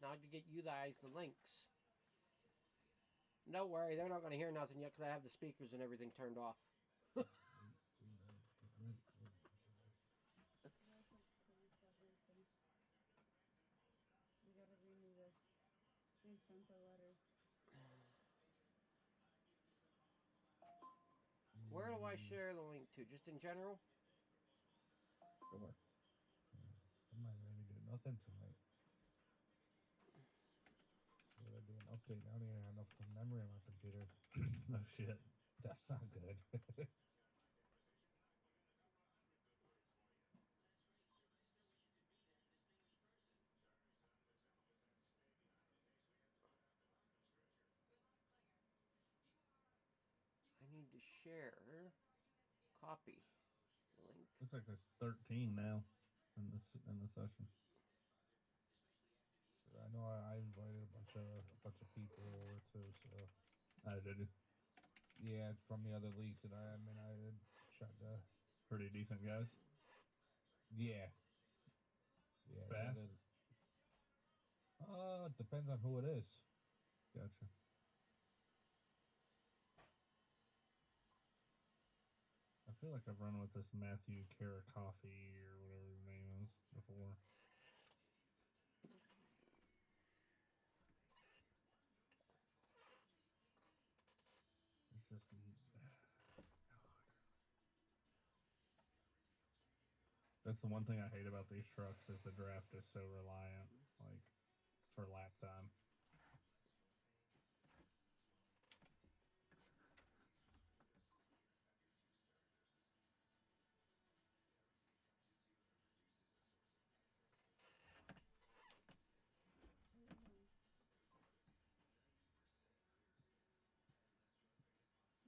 now to get you guys the links. Don't worry, they're not going to hear nothing yet because I have the speakers and everything turned off. We gotta renew this. They sent the letter. Where do I share the link to? Just in general? Sure. I might not even do nothing tonight. I gotta do an update. I don't even have enough memory on my computer. Oh shit. That's not good. I need to share. Copy the link. Looks like there's 13 now in the session. I know I invited a bunch of people over too. So. Did you? Yeah, from the other leagues that I tried to. Pretty decent guys. Yeah. Yeah. Fast. Depends on who it is. Gotcha. I feel like I've run with this Matthew Karakoffey or whatever his name is before. It's just that's the one thing I hate about these trucks is the draft is so reliant, like, for lap time.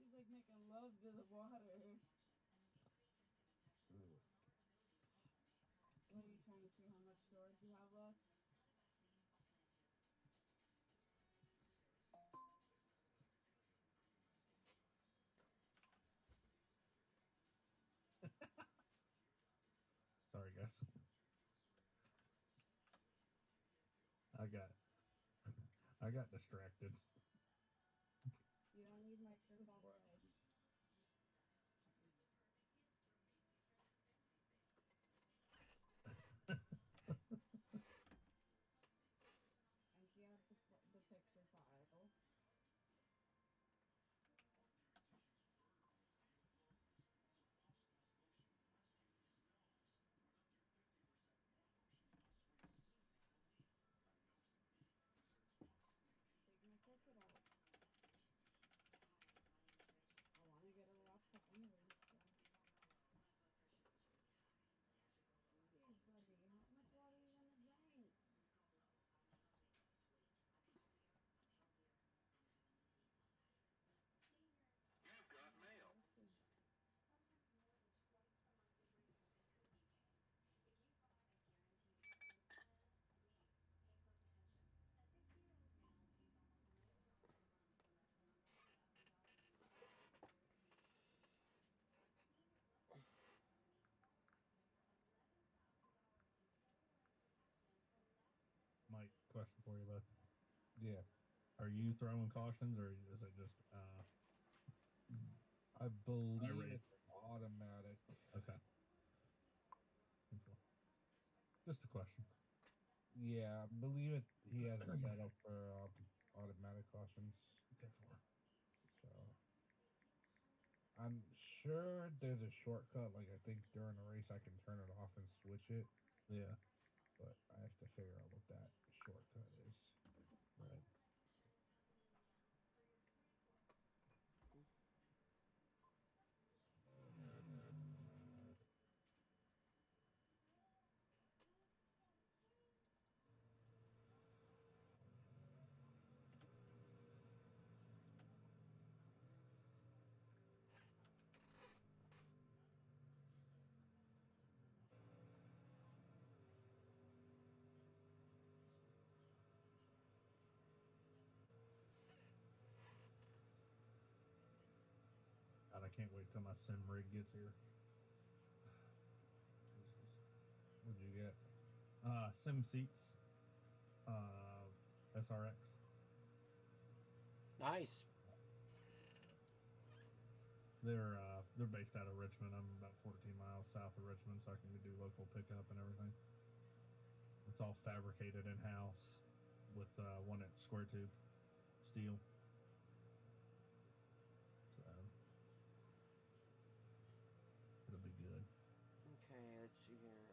He's like making love to the water. What are you trying to see how much storage you have left? Sorry, guys. I got distracted. You don't need my curveball edge. Empty out the picture file. Take my ticket out. I want to get a laptop anyway. So. Hey, buddy, how much water are you gonna drink? You've got mail. Mike, question for you, bud. Yeah. Are you throwing cautions or is it just I believe race? it's automatic. Okay. Just a question. Yeah, I believe it. He has it set up for automatic cautions. Okay, for. So I'm sure there's a shortcut. Like I think during the race I can turn it off and switch it. Yeah. But I have to figure out what that shortcut is. Right. God, I can't wait till my sim rig gets here. What'd you get? Sim seats. SRX. Nice. They're based out of Richmond. I'm about 14 miles south of Richmond, so I can do local pickup and everything. It's all fabricated in house with 1-inch square tube steel. So it'll be good. Okay, let's see here.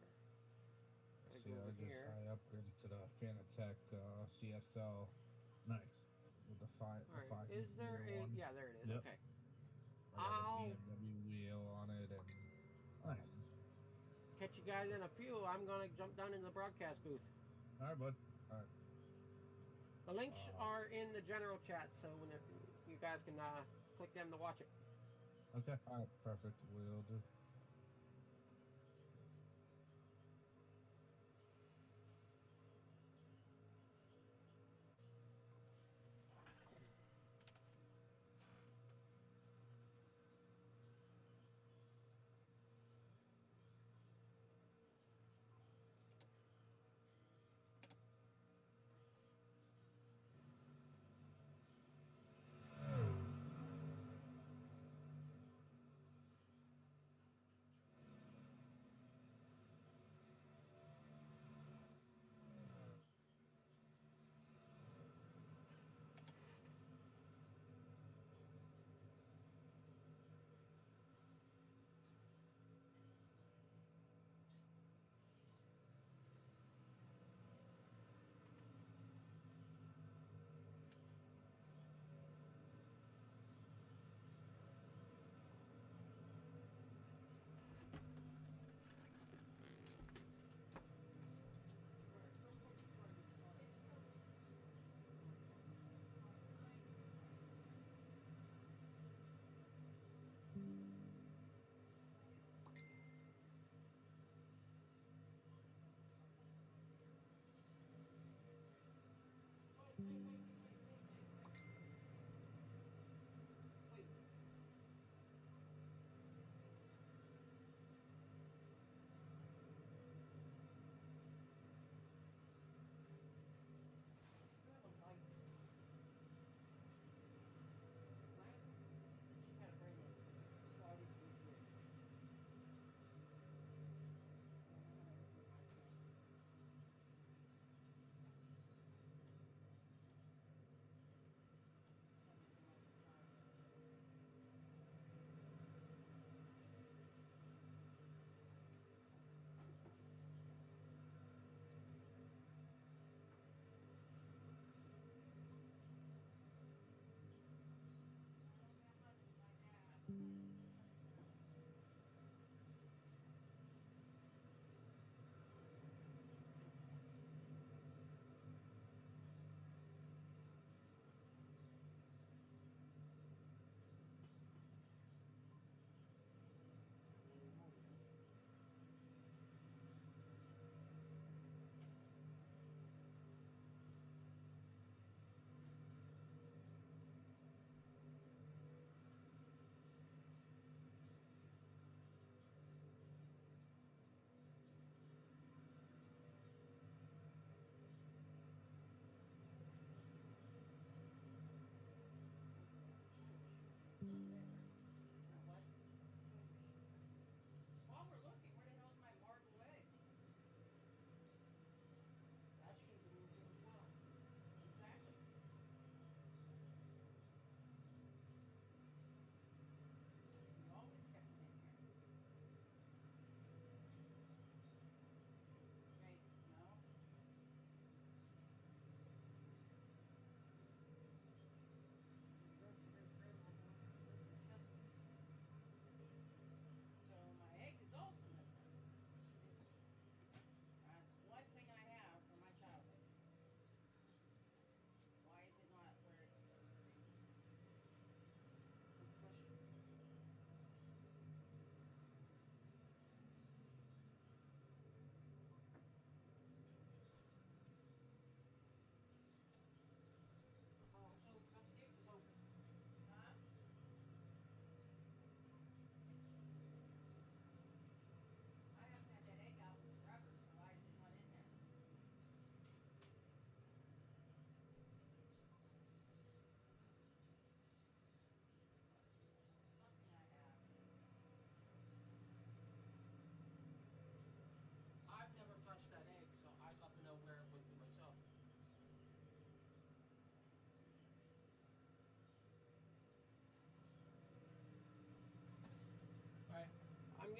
Gotta See, go over here. I upgraded to the Fanatec CSL Nice. with the All right. Is there a? one. Yeah, there it is. Yep. Okay. I got I'll a BMW wheel on it and Nice. catch you guys in a few. I'm gonna jump down in the broadcast booth. All right, bud. The links are in the general chat, so whenever you guys can click them to watch it. Okay. Alright, perfect. Will do.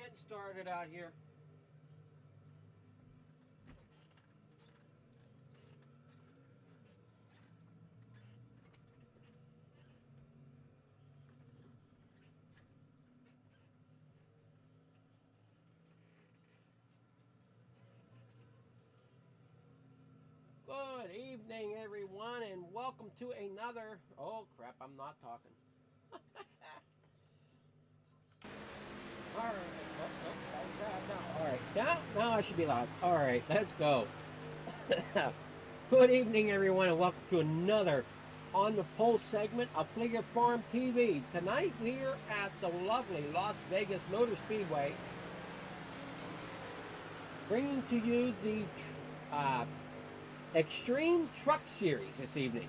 getting started out here. Good evening, everyone, and welcome to another. Oh crap! I'm not talking. All right. All right. Now I should be loud. All right. Let's go. Good evening, everyone, and welcome to another On the Pulse segment of Fleer Farm TV. Tonight we're at the lovely Las Vegas Motor Speedway, bringing to you the Extreme Truck Series this evening.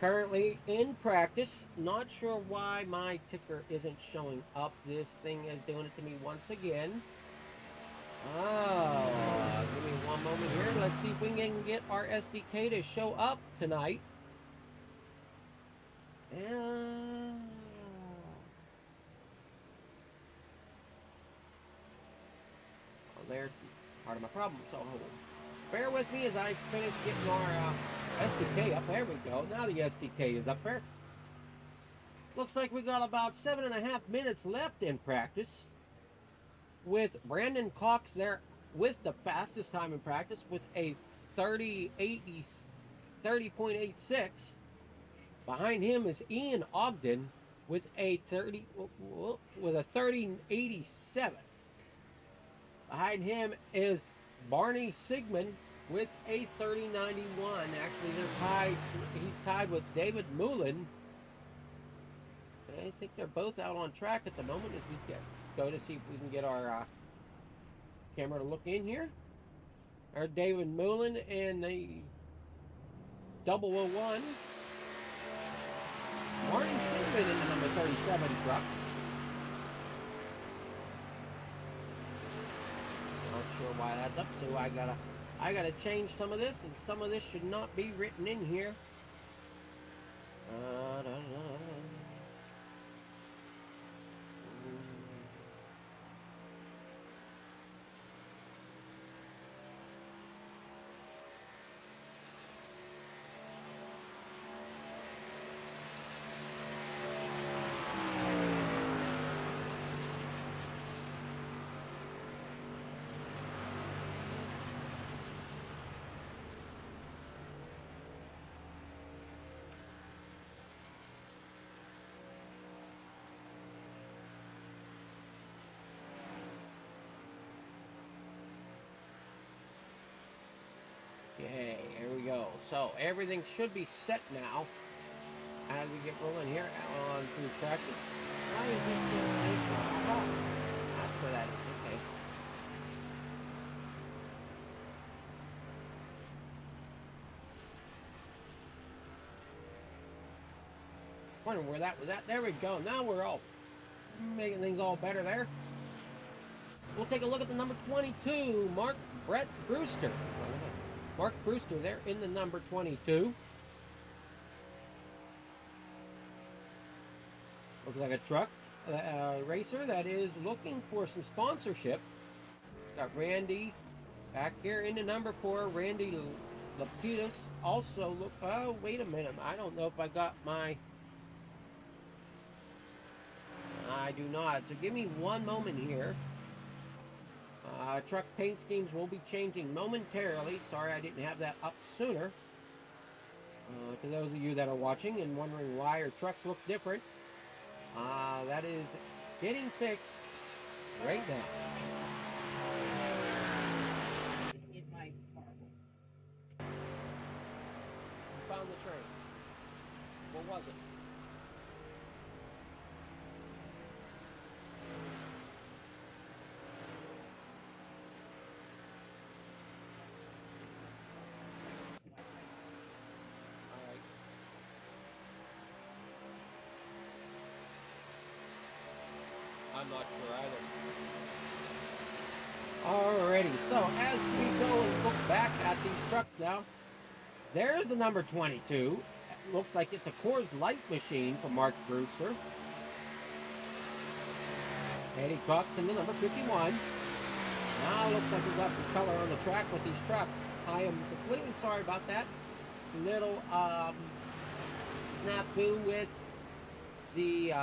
Currently in practice. Not sure why my ticker isn't showing up. This thing is doing it to me once again. Oh, give me one moment here. Let's see if we can get our SDK to show up tonight. And there's part of my problem. So bear with me as I finish getting our SDK up. There we go. Now the SDK is up there. Looks like we got about 7.5 minutes left in practice, with Brandon Cox there with the fastest time in practice with a 30.86. Behind him is Ian Ogden with a 30.87. Behind him is Barney Sigmund with a 30.91. Actually, they're tied. He's tied with David Mullen. I think they're both out on track at the moment as we go to see if we can get our camera to look in here. Our David Mullen in the 001. Barney Sigmund in the number 37 truck. Not sure why that's up, so I gotta change some of this, and some of this should not be written in here. Okay, here we go. So everything should be set now as we get rolling here on through practice. Why is this still making? Oh, that's where that is. Okay. Wondering where that was at. There we go. Now we're all making things all better there. We'll take a look at the number 22, Brett Brewster. Mark Brewster there in the number 22. Looks like a truck racer that is looking for some sponsorship. Got Randy back here in the number 4, Randy Lapidus. Also look, oh, wait a minute. I don't know if I got my, I do not. So give me one moment here. Truck paint schemes will be changing momentarily. Sorry I didn't have that up sooner. To those of you that are watching and wondering why our trucks look different, that is getting fixed right now. Just get my marble. We found the train. What was it? I'm not sure either. Alrighty, so as we go and look back at these trucks now, there's the number 22 looks like it's a Coors Light machine for Mark Brewster. Eddie Cox in the number 51. Now it looks like we've got some color on the track with these trucks. I am completely sorry about that. Little snafu with the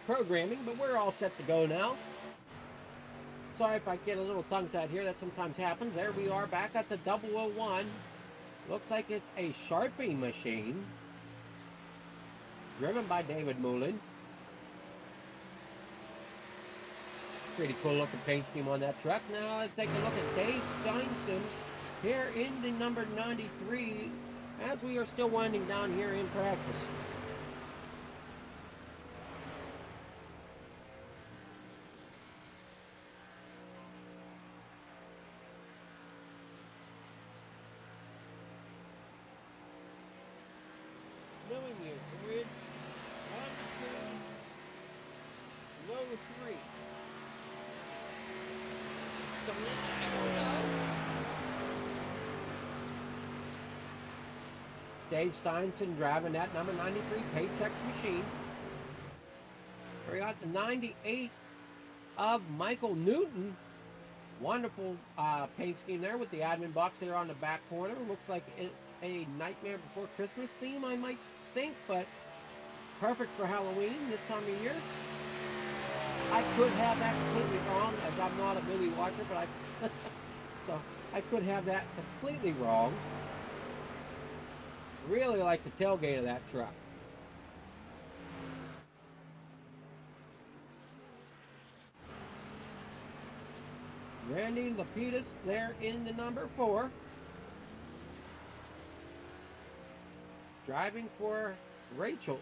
programming, but we're all set to go now. Sorry if I get a little tongue-tied here. That sometimes happens. There we are back at the 001. Looks like it's a Sharpie machine driven by David Mullen. Pretty cool looking paint scheme on that truck. Now let's take a look at Dave Steinson here in the number 93 as we are still winding down here in practice. Knowing you, grid 1, 2, low 3. Dave Steinson driving that number 93 Paychex machine. We got the 98 of Michael Newton. Wonderful paint scheme there with the admin box there on the back corner. Looks like it's a Nightmare Before Christmas theme, I might think, but perfect for Halloween this time of year. I could have that completely wrong, as I'm not a movie watcher, but so I could have that completely wrong. Really like the tailgate of that truck. Randy Lapidus there in the number 4. Driving for Rachel's.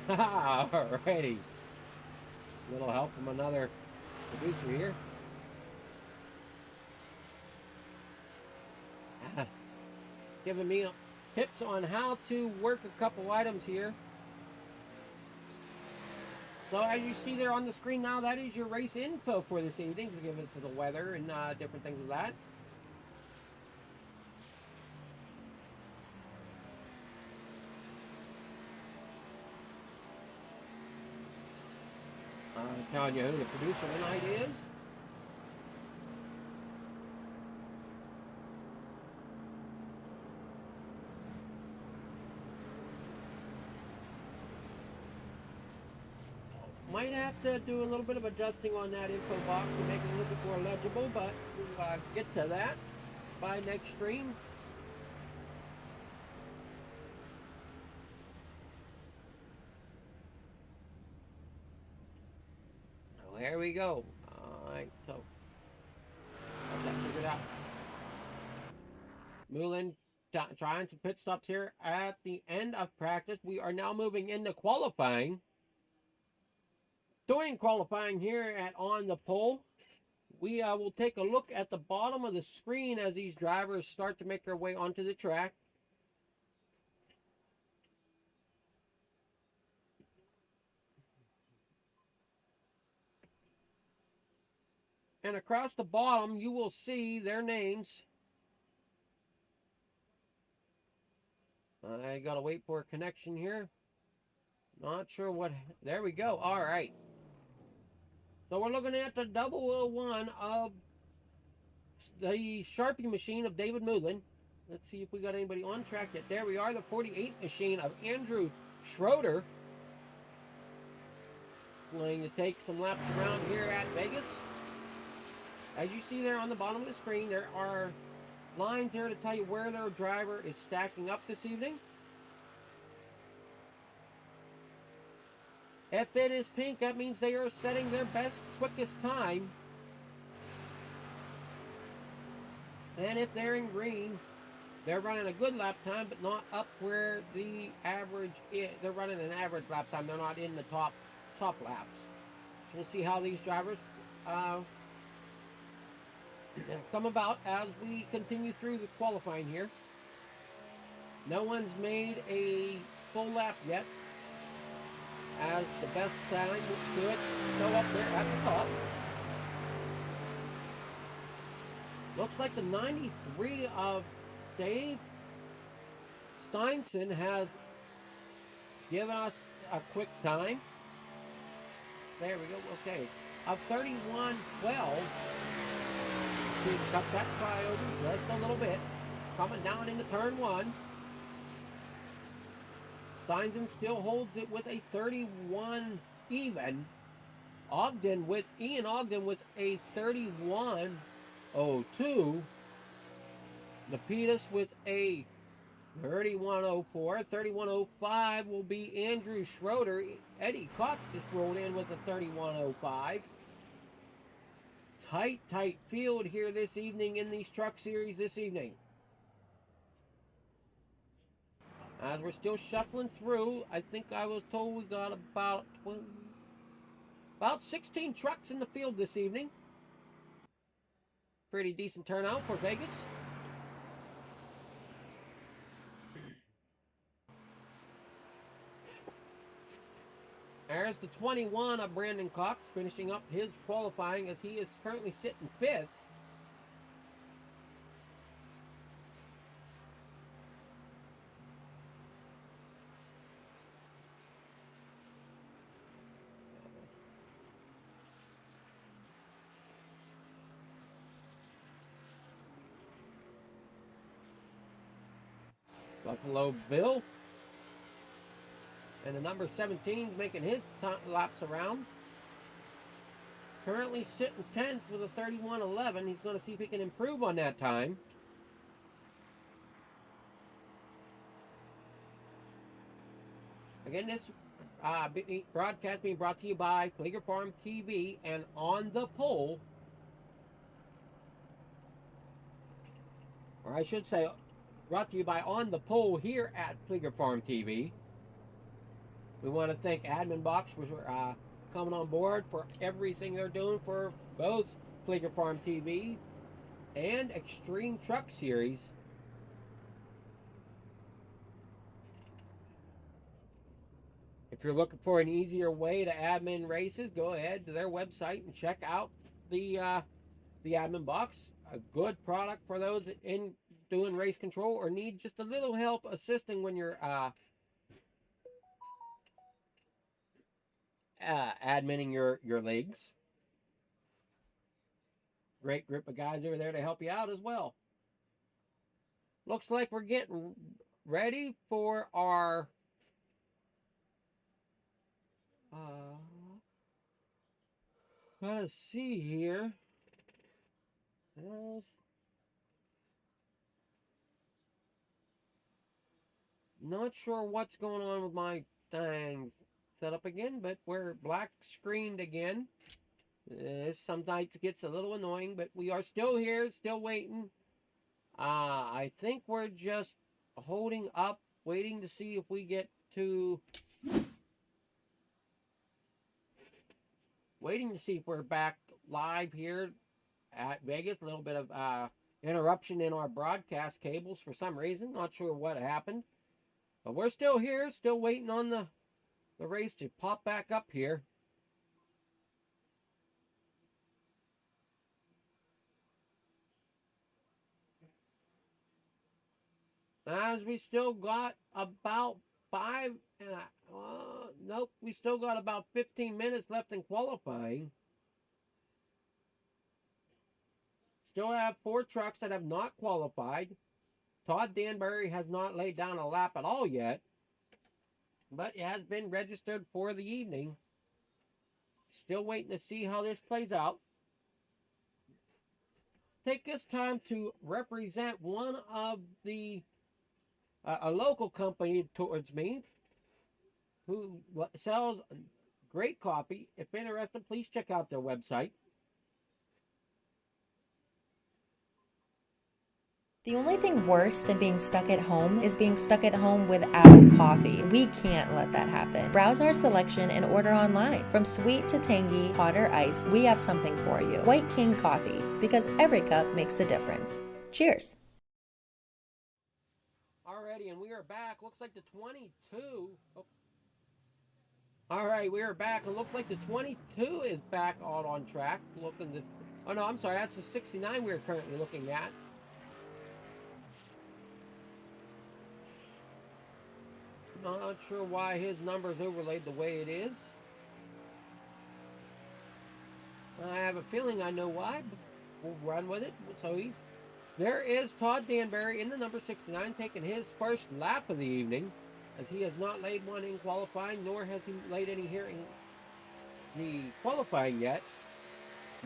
Alrighty. Little help from another producer here. Giving me tips on how to work a couple items here. So as you see there on the screen now, that is your race info for this evening to give us the weather and different things like that. Telling you who the producer tonight is. Might have to do a little bit of adjusting on that info box to make it a little bit more legible, but we'll get to that by next stream. There we go. Alright, so got that figured out. Mullen trying some pit stops here at the end of practice. We are now moving into qualifying. Doing qualifying here on the pole. We will take a look at the bottom of the screen as these drivers start to make their way onto the track. And across the bottom, you will see their names. I gotta wait for a connection here. Not sure what. There we go. All right. So we're looking at the 001 of the Sharpie machine of David Moulin. Let's see if we got anybody on track yet. There we are, the 48 machine of Andrew Schroeder. Going to take some laps around here at Vegas. As you see there on the bottom of the screen, there are lines there to tell you where their driver is stacking up this evening. If it is pink, that means they are setting their best, quickest time. And if they're in green, they're running a good lap time, but not up where the average is. They're running an average lap time. They're not in the top laps. So we'll see how these drivers come about as we continue through the qualifying here. No one's made a full lap yet, as the best time should go up there at the top. Looks like the 93 of Dave Steinson has given us a quick time. There we go. Okay. Of 31:12. See, cut that trioder just a little bit. Coming down into turn one. Steinson still holds it with a 31 even. Ian Ogden with a 31:02. Lapidus with a 31:04. 31:05 will be Andrew Schroeder. Eddie Cox just rolled in with a 31:05. Tight field here this evening in these truck series this evening. As we're still shuffling through, I think I was told we got about 16 trucks in the field this evening. Pretty decent turnout for Vegas. There's the 21 of Brandon Cox finishing up his qualifying as he is currently sitting 5th. Buffalo Bill. And the number 17 is making his laps around. Currently sitting 10th with a 31:11. He's going to see if he can improve on that time. Again, this broadcast being brought to you by Flieger Farm TV and On the Pole. Or I should say, brought to you by On the Pole here at Flieger Farm TV. We want to thank Admin Box for coming on board for everything they're doing for both Flieger Farm TV and Extreme Truck Series. If you're looking for an easier way to admin races, go ahead to their website and check out the Admin Box. A good product for those in doing race control or need just a little help assisting when you're adminning your leagues. Great group of guys over there to help you out as well. Looks like we're getting ready for our let's see here. Not sure what's going on with my things set up again, but we're black screened again. Some nights it gets a little annoying, but we are still here, still waiting. I think we're just holding up, waiting to see if we get to... Waiting to see if we're back live here at Vegas. A little bit of interruption in our broadcast cables for some reason. Not sure what happened. But we're still here, still waiting on the race to pop back up here. As we still got about we still got about 15 minutes left in qualifying. still have 4 trucks that have not qualified. Todd Danbury has not laid down a lap at all yet, but it has been registered for the evening. Still waiting to see how this plays out. Take this time to represent one of the a local company towards me who sells great coffee. If interested, please check out their website. The only thing worse than being stuck at home is being stuck at home without coffee. We can't let that happen. Browse our selection and order online. From sweet to tangy, hot or iced, we have something for you. White King Coffee, because every cup makes a difference. Cheers. Alrighty, and we are back. Looks like the 22. Oh. All right, we are back. It looks like the 22 is back out on track. Looking this. Oh no, I'm sorry. That's the 69 we are currently looking at. Not sure why his number's overlaid the way it is. I have a feeling I know why, but we'll run with it. So there is Todd Danbury in the number 69 taking his first lap of the evening, as he has not laid one in qualifying, nor has he laid any here in the qualifying yet.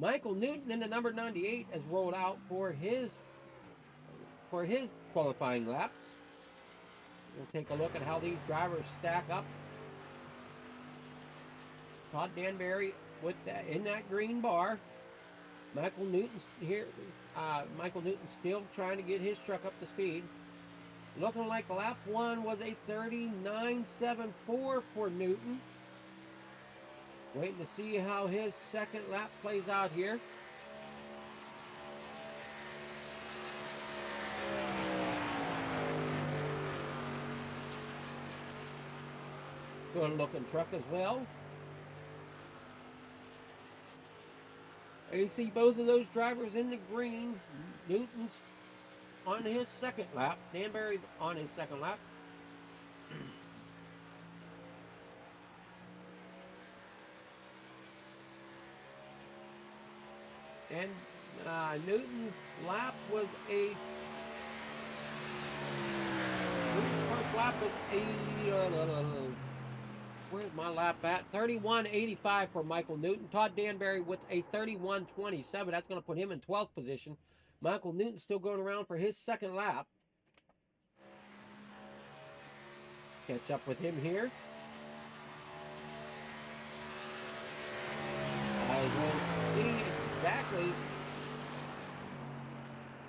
Michael Newton in the number 98 has rolled out for his qualifying laps. We'll take a look at how these drivers stack up. Todd Danbury with that in that green bar. Michael Newton's here. Michael Newton still trying to get his truck up to speed. Looking like lap 1 was a 39.74 for Newton. Waiting to see how his second lap plays out here. Good looking truck as well. You see both of those drivers in the green. Newton's on his second lap. Danbury's on his second lap. And Newton's lap was a... Newton's first lap was a... Where's my lap at? 31.85 for Michael Newton. Todd Danbury with a 31.27. That's going to put him in 12th position. Michael Newton still going around for his second lap. Catch up with him here. I will see exactly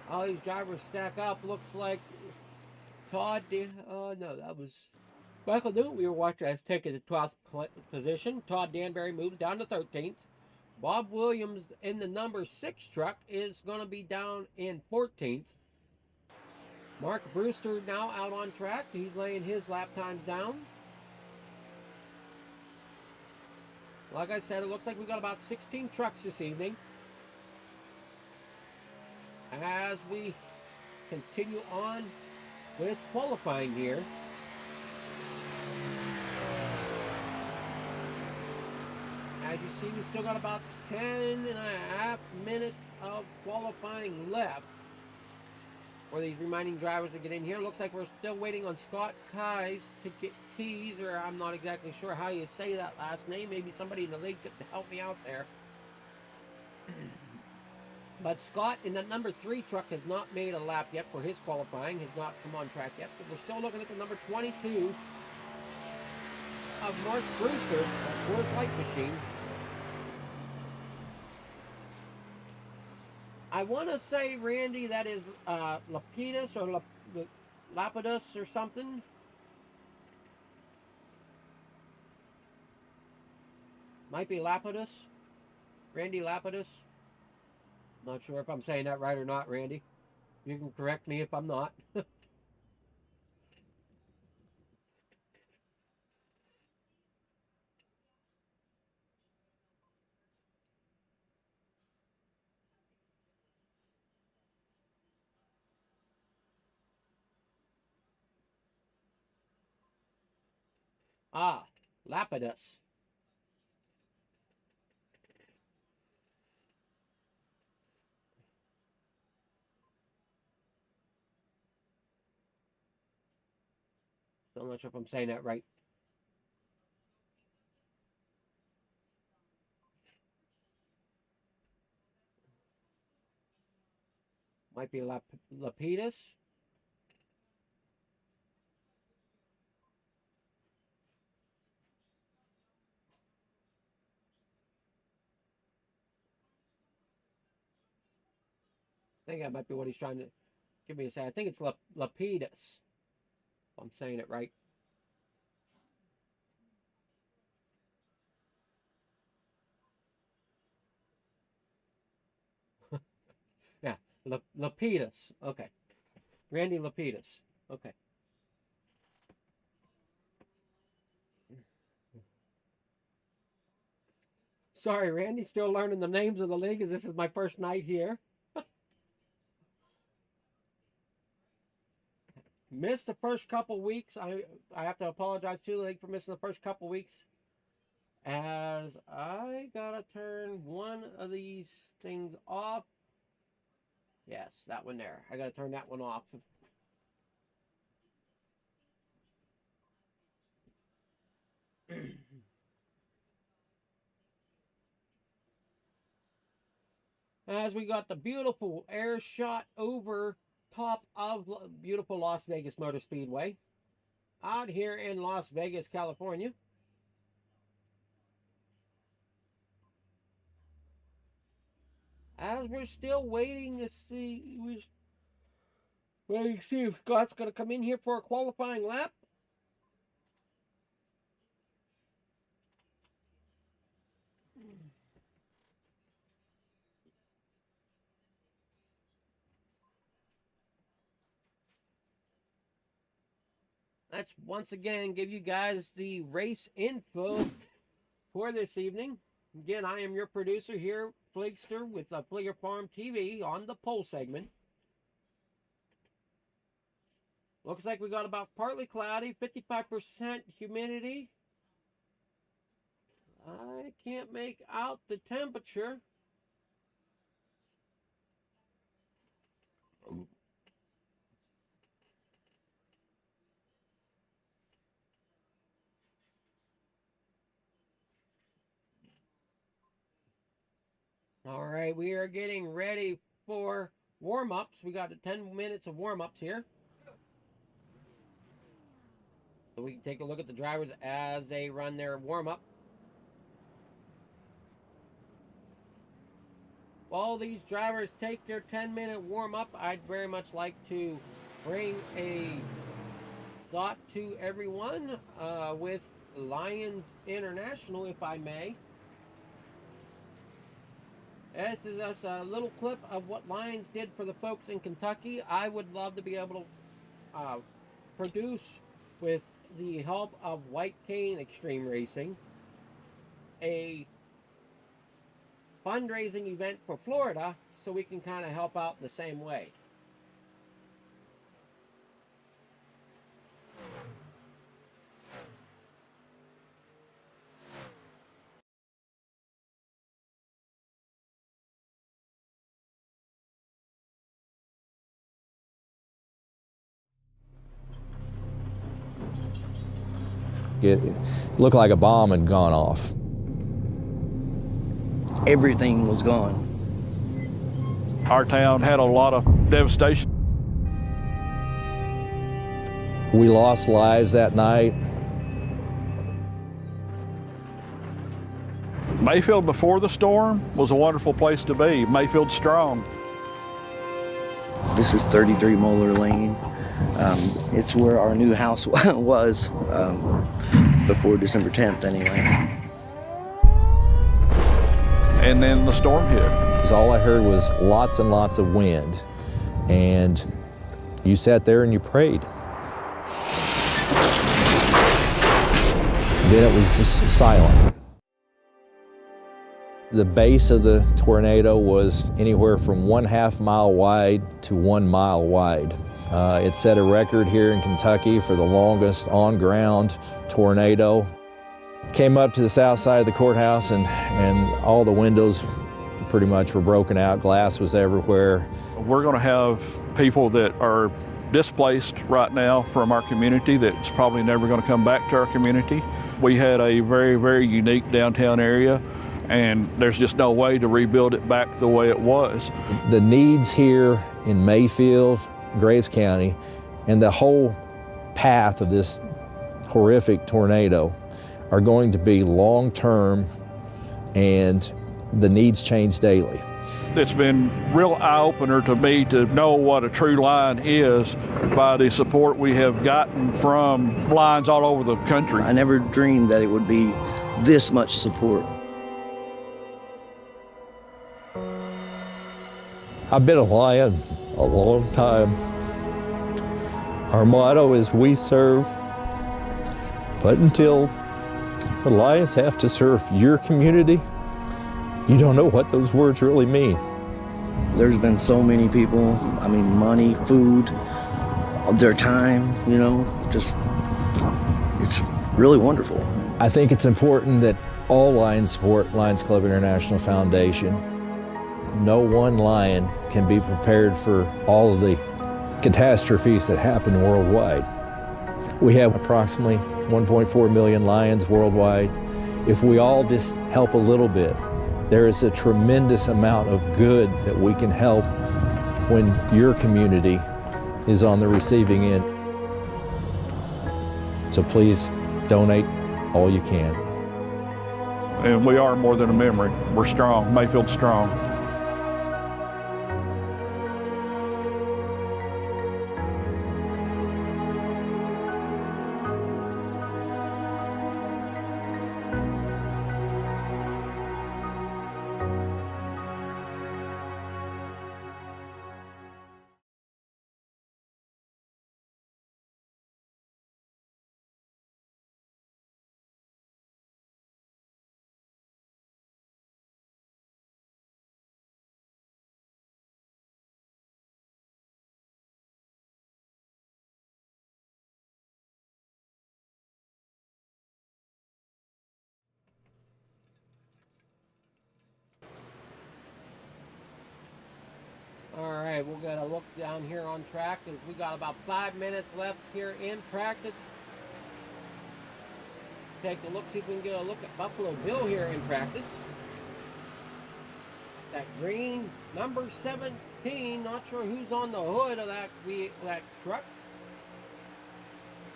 how these drivers stack up. Looks like Todd... no, that was... Michael Newton, we were watching, has taken the 12th position. Todd Danbury moves down to 13th. Bob Williams in the number 6 truck is going to be down in 14th. Mark Brewster now out on track. He's laying his lap times down. Like I said, it looks like we got about 16 trucks this evening. As we continue on with qualifying here. As you see, we still got about 10.5 minutes of qualifying left for these remaining drivers to get in here. Looks like we're still waiting on Scott Keys to get Keys, or I'm not exactly sure how you say that last name. Maybe somebody in the league could help me out there. But Scott in the number 3 truck has not made a lap yet for his qualifying, has not come on track yet. But we're still looking at the number 22 of Mark Brewster of Coors Light Machine. I want to say, Randy, that is Lapidus or Lapidus or something. Might be Lapidus. Randy Lapidus. Not sure if I'm saying that right or not, Randy. You can correct me if I'm not. Lapidus. Still not sure if I'm saying that right. Might be Lapidus. I think that might be what he's trying to give me to say. I think it's Lapidus. If I'm saying it right. Yeah, Lapidus. Okay. Randy Lapidus. Okay. Sorry, Randy, still learning the names of the league as this is my first night here. Missed the first couple weeks. I have to apologize to the league for missing the first couple weeks, as I gotta turn one of these things off. Yes, that one there. I gotta turn that one off. As we got the beautiful air shot over top of beautiful Las Vegas Motor Speedway out here in Las Vegas, California. As we're still waiting to see, if Scott's going to come in here for a qualifying lap. Let's once again give you guys the race info for this evening. Again, I am your producer here, Fleegster, with Fleeger Farm TV on the pole segment. Looks like we got about partly cloudy, 55% humidity. I can't make out the temperature. All right, we are getting ready for warm-ups. We got 10 minutes of warm-ups here. So we can take a look at the drivers as they run their warm-up. While these drivers take their 10-minute warm-up, I'd very much like to bring a thought to everyone with Lions International, if I may. This is just a little clip of what Lions did for the folks in Kentucky. I would love to be able to produce, with the help of White Cane Extreme Racing, a fundraising event for Florida so we can kind of help out in the same way. It looked like a bomb had gone off. Everything was gone. Our town had a lot of devastation. We lost lives that night. Mayfield before the storm was a wonderful place to be. Mayfield strong. This is 33 Moeller Lane. It's where our new house was before December 10th anyway. And then the storm hit. All I heard was lots and lots of wind. And you sat there and you prayed. Then it was just silent. The base of the tornado was anywhere from 1/2 mile wide to 1 mile wide. It set a record here in Kentucky for the longest on-ground tornado. Came up to the south side of the courthouse and all the windows pretty much were broken out. Glass was everywhere. We're going to have people that are displaced right now from our community that's probably never going to come back to our community. We had a very, very unique downtown area, and there's just no way to rebuild it back the way it was. The needs here in Mayfield, Graves County, and the whole path of this horrific tornado are going to be long-term, and the needs change daily. It's been real eye-opener to me to know what a true line is by the support we have gotten from lines all over the country. I never dreamed that it would be this much support. I've been a Lion a long time. Our motto is "We serve," but until the Lions have to serve your community, you don't know what those words really mean. There's been so many people, I mean, money, food, their time, you know, just, it's really wonderful. I think it's important that all Lions support Lions Club International Foundation. No one Lion can be prepared for all of the catastrophes that happen worldwide. We have approximately 1.4 million Lions worldwide. If we all just help a little bit, there is a tremendous amount of good that we can help when your community is on the receiving end. So please donate all you can. And we are more than a memory. We're strong. Mayfield's strong. All right, we're going to look down here on track because we got about 5 minutes left here in practice. Take a look, see if we can get a look at Buffalo Bill here in practice. That green number 17, not sure who's on the hood of that truck.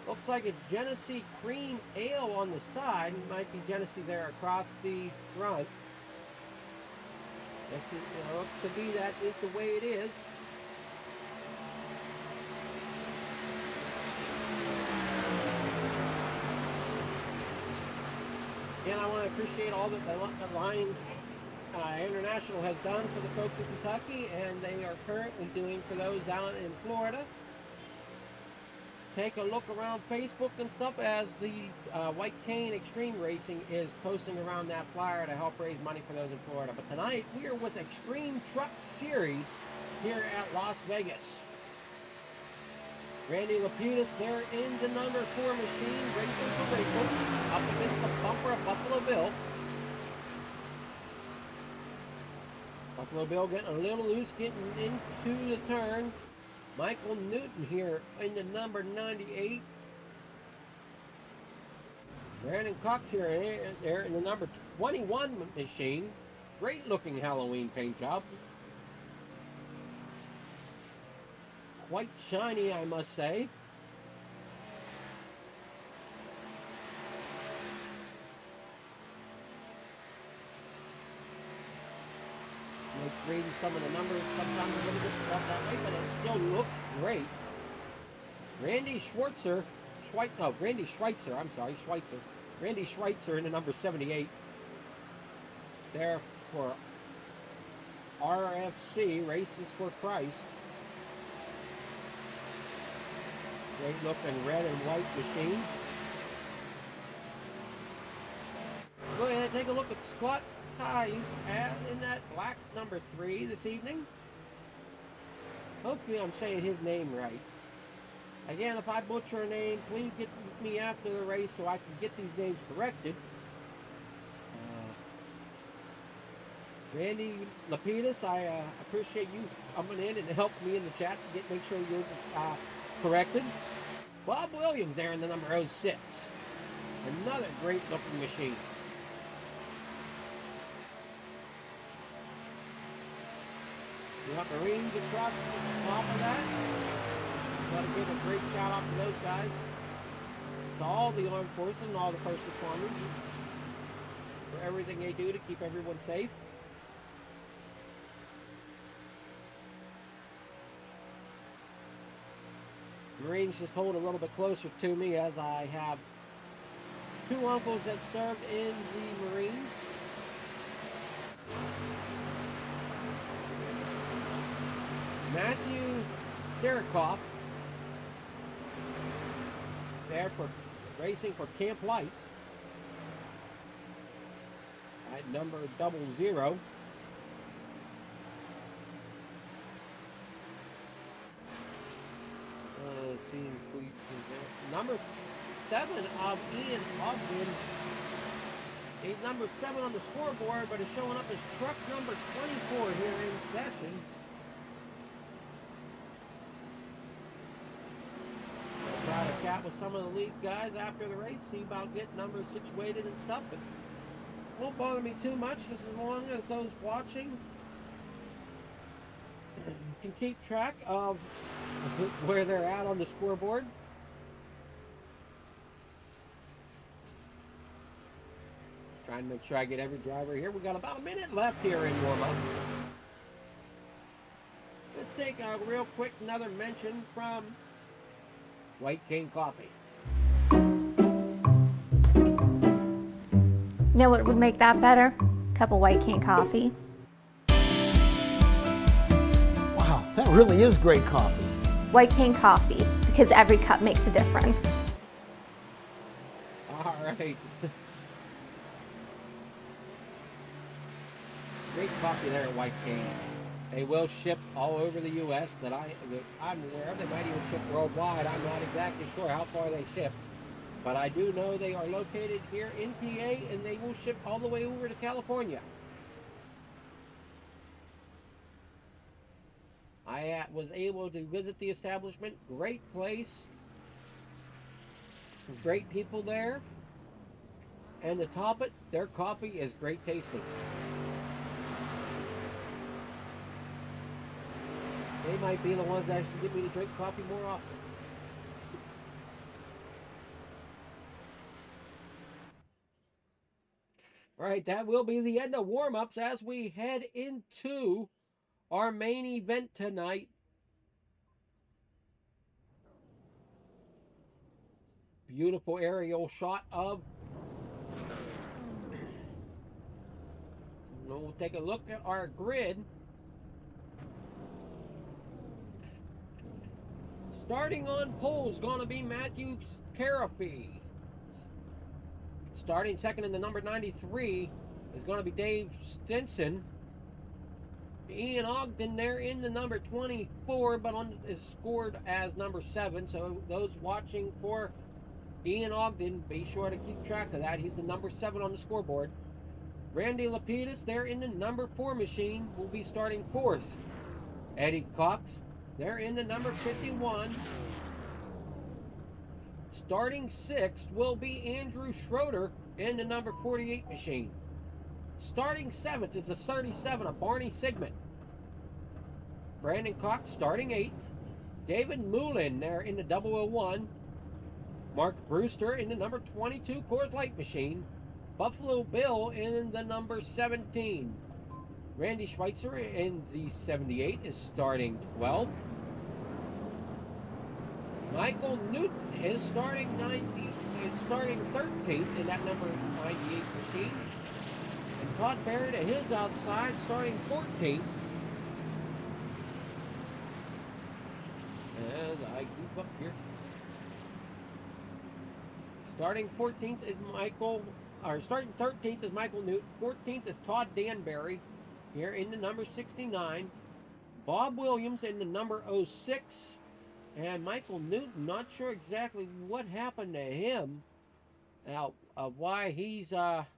Looks like it's Genesee Cream Ale on the side. Might be Genesee there across the front. Yes, it looks to be that is the way it is. And I want to appreciate all that the Lions International has done for the folks in Kentucky, and they are currently doing for those down in Florida. Take a look around Facebook and stuff as the White Cane Extreme Racing is posting around that flyer to help raise money for those in Florida. But tonight we are with Extreme Truck Series here at Las Vegas. Randy Lapidus there in the number 4 machine racing for Rachel up against the bumper of Buffalo Bill. Buffalo Bill getting a little loose, getting into the turn. Michael Newton here in the number 98. Brandon Cox here there in the number 21 machine. Great looking Halloween paint job. Quite shiny, I must say. It's reading some of the numbers sometimes a little bit off that way, but it still looks great. Randy Schweitzer, Randy Schweitzer in the number 78. There for RFC, Races for Christ. Great looking red and white machine. Go ahead and take a look at Scott Ties in that black number 3 this evening. Hopefully I'm saying his name right. Again, if I butcher a name, please get with me after the race so I can get these names corrected. Randy Lapidus, I appreciate you coming in and helping me in the chat to make sure you're corrected. Bob Williams there in the number 06. Another great looking machine. You got Marines across the top of that. Gotta give a great shout out to those guys. To all the armed forces and all the first responders for everything they do to keep everyone safe. Marines just hold a little bit closer to me as I have two uncles that served in the Marines. Matthew Sarakoff, there for racing for Camp Light at number 00. See, number 7 of Ian Ogden. He's number 7 on the scoreboard, but is showing up as truck number 24 here in session. I'll try to chat with some of the lead guys after the race, see about getting numbers situated and stuff, but won't bother me too much, just as long as those watching can keep track of where they're at on the scoreboard. Trying to make sure I get every driver here. We got about a minute left here in warm-ups. Let's take a real quick another mention from White Cane Coffee. You know what would make that better? A cup of White Cane coffee. Wow, that really is great coffee. White Cane coffee, because every cup makes a difference. All right. Great coffee there at White Cane. They will ship all over the U.S. that I'm aware of. They might even ship worldwide. I'm not exactly sure how far they ship. But I do know they are located here in PA, and they will ship all the way over to California. I was able to visit the establishment. Great place. Great people there. And to top it, their coffee is great tasting. They might be the ones that actually get me to drink coffee more often. All right, that will be the end of warm-ups as we head into our main event tonight. Beautiful aerial shot of. We'll take a look at our grid. Starting on pole is going to be Matthew Carafee. Starting second in the number 93 is going to be Dave Stinson. Ian Ogden there in the number 24, but is scored as number 7. So those watching for Ian Ogden, be sure to keep track of that. He's the number 7 on the scoreboard. Randy Lapidus there in the number 4 machine will be starting 4th. Eddie Cox there in the number 51. Starting 6th will be Andrew Schroeder in the number 48 machine. Starting 7th is a 37 of Barney Sigmund. Brandon Cox starting 8th. David Moulin there in the 001. Mark Brewster in the number 22 Coors Light machine. Buffalo Bill in the number 17. Randy Schweitzer in the 78 is starting 12th. Michael Newton is starting 13th in that number 98 machine. And Todd Barrett at his outside starting 14th. As I move up here. Starting 14th is starting 13th is Michael Newton. 14th is Todd Danbury here in the number 69. Bob Williams in the number 06. And Michael Newton, not sure exactly what happened to him. Now, why he's off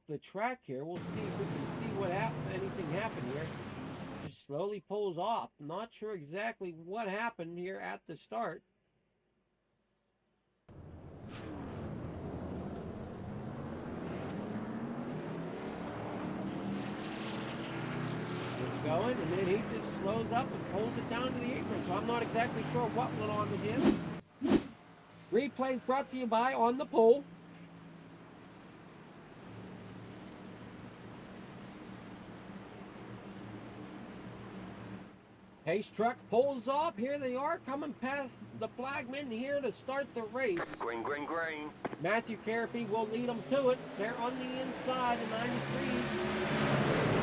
the track here. We'll see if we can see what happened. Anything happened here. Just slowly pulls off. Not sure exactly what happened here at the start. It's going, and then he just slows up and pulls it down to the apron. So I'm not exactly sure what went on with him. Replay brought to you by On the Pole. Pace truck pulls off. Here they are coming past the flagmen here to start the race. Green, green, green. Matthew Carapy will lead them to it. They're on the inside of 93.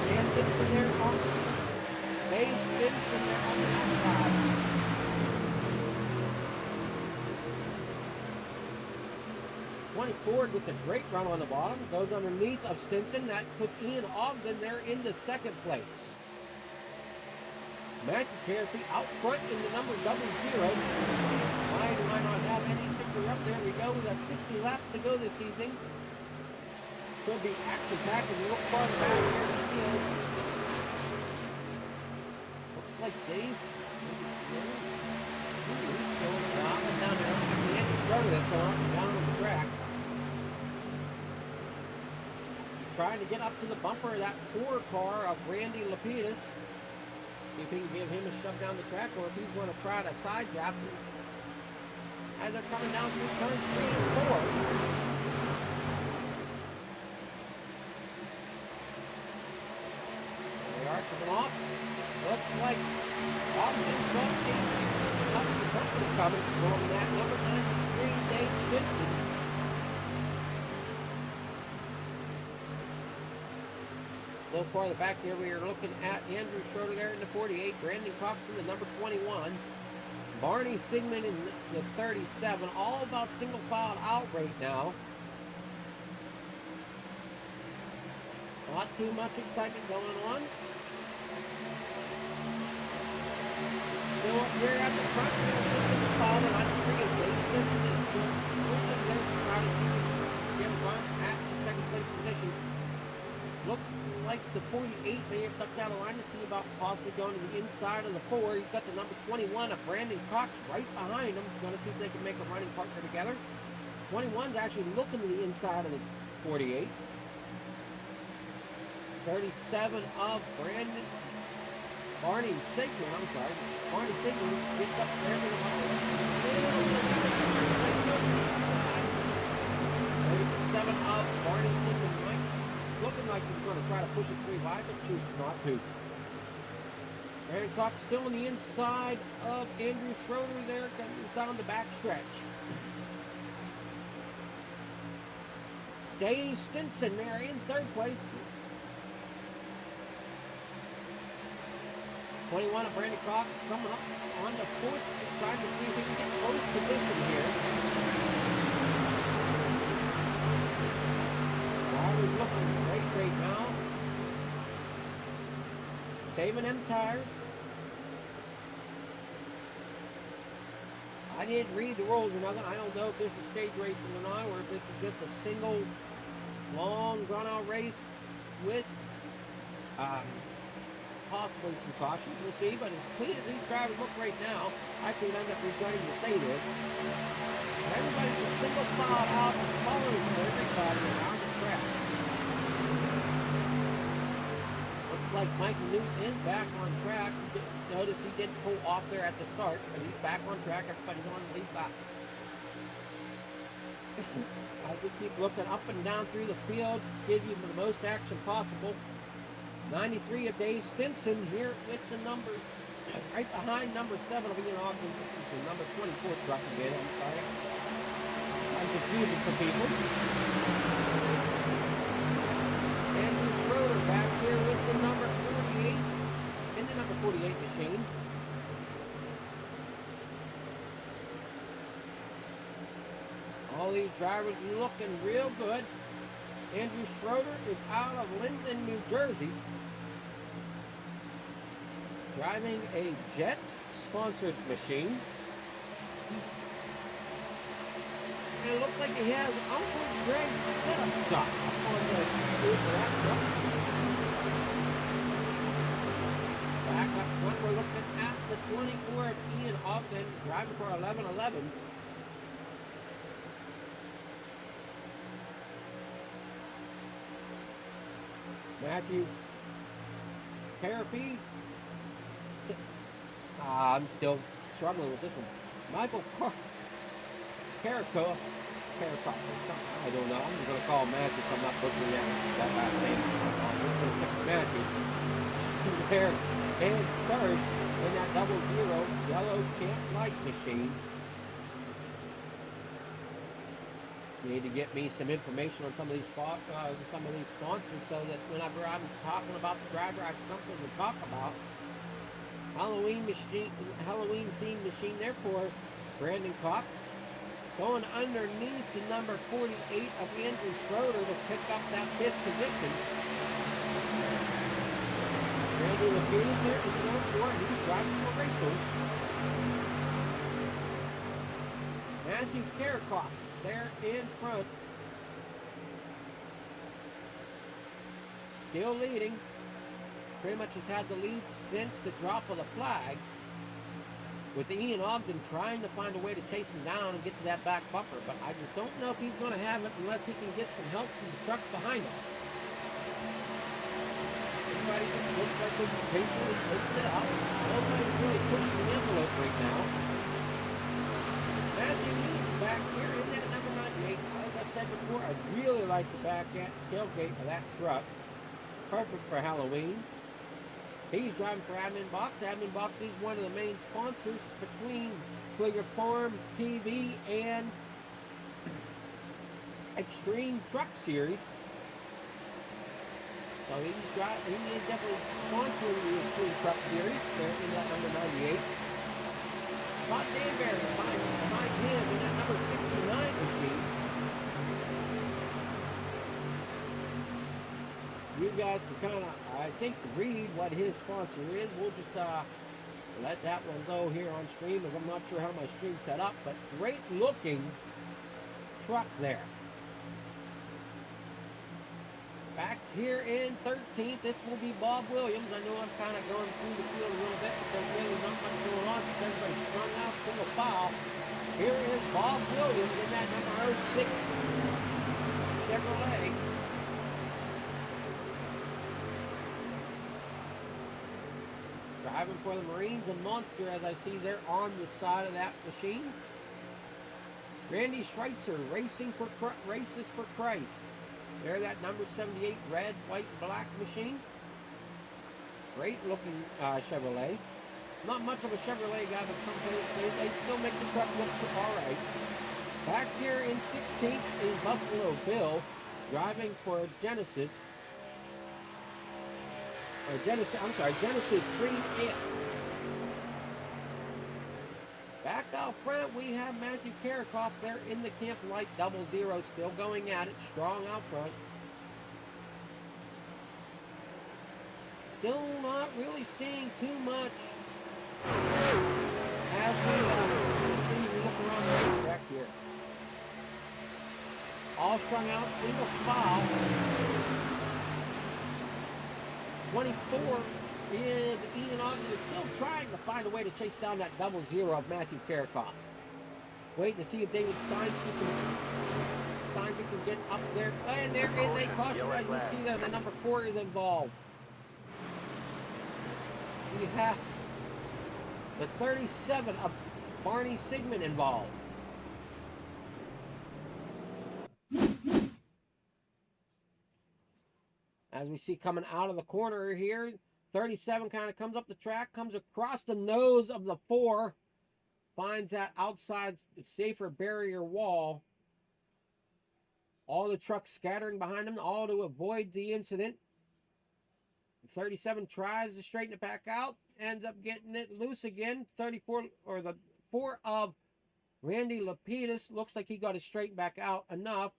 Dan Dixon there on Dave Stinson there on the outside. 24 gets a great run on the bottom. Goes underneath of Stinson. That puts Ian Ogden there into second place. Matthew Carapy out front in the number 00. Why do I not have any picture up? There we go. We got 60 laps to go this evening. Could be action-packed as we look farther back here in the field. Looks like Dave. He's going up and down there. The Andy Schroeder that's going up and down on the track. Trying to get up to the bumper of that 4 car of Randy Lapidus. See if he can give him a shove down the track, or if he's going to try to side draft him as they're coming down through turns 3 and 4. They are coming off. Looks like Ogden's going to get the company coming from that number 93, Dave Stinson. A little farther back here, we are looking at Andrew Schroeder there in the 48, Brandon Cox in the number 21, Barney Sigmund in the 37, all about single filed out right now. Not too much excitement going on. Still up here at the front, single file and 93, and Dave Stinson is still pushing there to try to get a run at the second place position. Looks like the 48 may have ducked out of line to see about possibly going to the inside of the 4. He's got the number 21 of Brandon Cox right behind him. Going to see if they can make a running partner together. 21's actually looking to the inside of the 48. 37 of Barney Sigmund, I'm sorry. Barney Sigmund gets up there to the inside. 37 of Barney Sigmund. Looking like he's going to try to push it 3 wide, but chooses not to. Brandon Cox still on the inside of Andrew Schroeder there, coming down the back stretch. Dave Stinson there in 3rd place. 21 of Brandon Cox coming up on the 4th, trying to see if he can get close position here. Drivers looking great right now. Saving them tires. I didn't read the rules or nothing. I don't know if this is stage racing or not, or if this is just a single long drawn-out race with possibly some cautions. We'll see, but as clean as these drivers look right now, I could end up regretting to say this. But everybody's a single file out and following everybody around the track. Looks like Michael Newton is back on track. Notice he didn't pull off there at the start, but he's back on track. Everybody's on the lead lap. As we keep looking up and down through the field, give you the most action possible. 93 of Dave Stinson here with the number, right behind number 7 of Ian Ogden, the number 24 truck again. I'm sorry. I'm confusing some people. Andrew Schroeder back here with the number 48 in the number 48 machine. All these drivers looking real good. Andrew Schroeder is out of Linden, New Jersey, driving a Jets-sponsored machine. And it looks like he has Uncle Greg's setup shop up on the roof of that truck. Back front, we're looking at the 24 of Ian Ogden, driving for 11:11. Matthew Carapy. I'm still struggling with this one. Michael Caraco. I don't know. I'm just going to call Matthew if I'm not butchering that last name. Matthew. There. And first, in that 00 yellow Camp Light machine. You need to get me some information on some of these sponsors, so that whenever I'm talking about the driver, I have something to talk about. Halloween themed machine there for Brandon Cox. Going underneath the number 48 of Andrew Schroeder to pick up that 5th position. Randy Lapidus there in the number 4. He's driving for Rachel's. Matthew Karakoff there in front. Still leading. Pretty much has had the lead since the drop of the flag. With Ian Ogden trying to find a way to chase him down and get to that back bumper. But I just don't know if he's going to have it unless he can get some help from the trucks behind him. Everybody just looks like they're patiently pushing it out. Nobody's really pushing the envelope right now. Matthew Lee back here in at number 98. Like I said before, I really like the back tailgate of that truck. Perfect for Halloween. He's driving for Admin Box. Admin Box is one of the main sponsors between Figure Farm TV and Extreme Truck Series. So he is definitely sponsoring the Extreme Truck Series. There in that number 98. Scott Danbury behind him in that number 69 machine. You guys can kind of, I think, read what his sponsor is. We'll just let that one go here on stream, as I'm not sure how my stream's set up, but great looking truck there. Back here in 13th, this will be Bob Williams. I know I'm kind of going through the field a little bit, but there's really not much going on since everybody's strung out single file. Here is Bob Williams in that number 06 Chevrolet. Driving for the Marines and Monster, as I see there on the side of that machine. Randy Schweitzer races for Christ. There, that number 78 red, white, black machine. Great looking Chevrolet. Not much of a Chevrolet guy, but sometimes they still make the truck look all right. Back here in 16th is Buffalo Bill, driving for Genesis. Genesis Green It. Back out front, we have Matthew Karakoff there in the Camp Light 00, still going at it, strong out front. Still not really seeing too much as we continue to look around the racetrack here. All strung out, single file. 24 is Ian Ogden is still trying to find a way to chase down that 00 of Matthew Karakoff. Waiting to see if David Steinson can get up there. And there is a caution as we see that the number 4 is involved. We have the 37 of Barney Sigmund involved. As we see coming out of the corner here, 37 kind of comes up the track, comes across the nose of the 4, finds that outside safer barrier wall. All the trucks scattering behind him, all to avoid the incident. 37 tries to straighten it back out, ends up getting it loose again. 34, or the 4 of Randy Lapidus, looks like he got it straightened back out enough.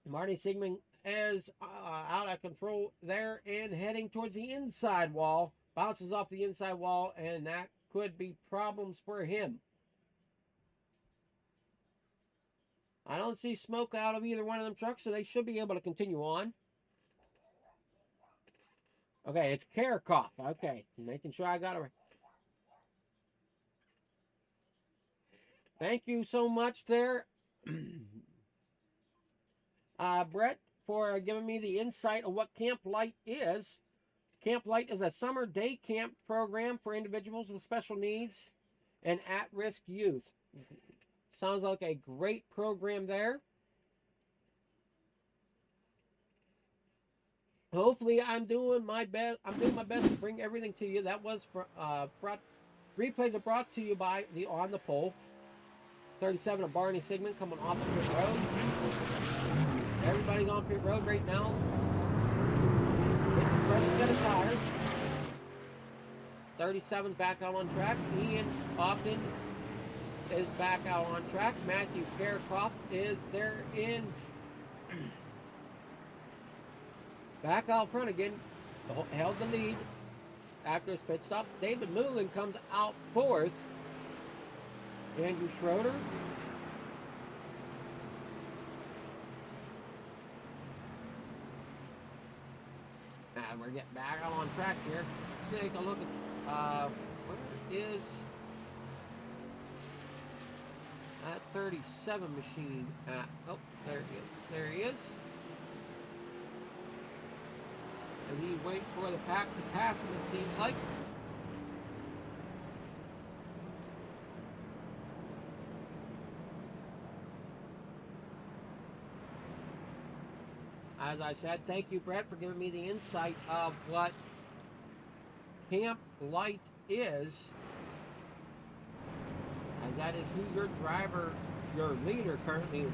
Marty Sigmund is out of control there and heading towards the inside wall. Bounces off the inside wall, and that could be problems for him. I don't see smoke out of either one of them trucks, so they should be able to continue on. Okay, it's Karakov. Okay, making sure I got it right. Thank you so much there, Brett, for giving me the insight of what Camp Light is. Camp Light is a summer day camp program for individuals with special needs and at-risk youth. Sounds like a great program there. Hopefully, I'm doing my best. I'm doing my best to bring everything to you. That was replays are brought to you by the On the Pole 37 of Barney Sigmund coming off of pit road. Everybody's on pit road right now. Getting a fresh set of tires. 37's back out on track. Ian Ogden is back out on track. Matthew Karakov is there in back out front again. Held the lead after his pit stop. David Moulin comes out fourth. Andrew Schroeder. And we're getting back out on track here. Let's take a look at where is that 37 machine at? Oh, there he is. There he is. And he's waiting for the pack to pass him, it seems like. As I said, thank you, Brett, for giving me the insight of what Camp Light is, as that is who your driver, your leader currently is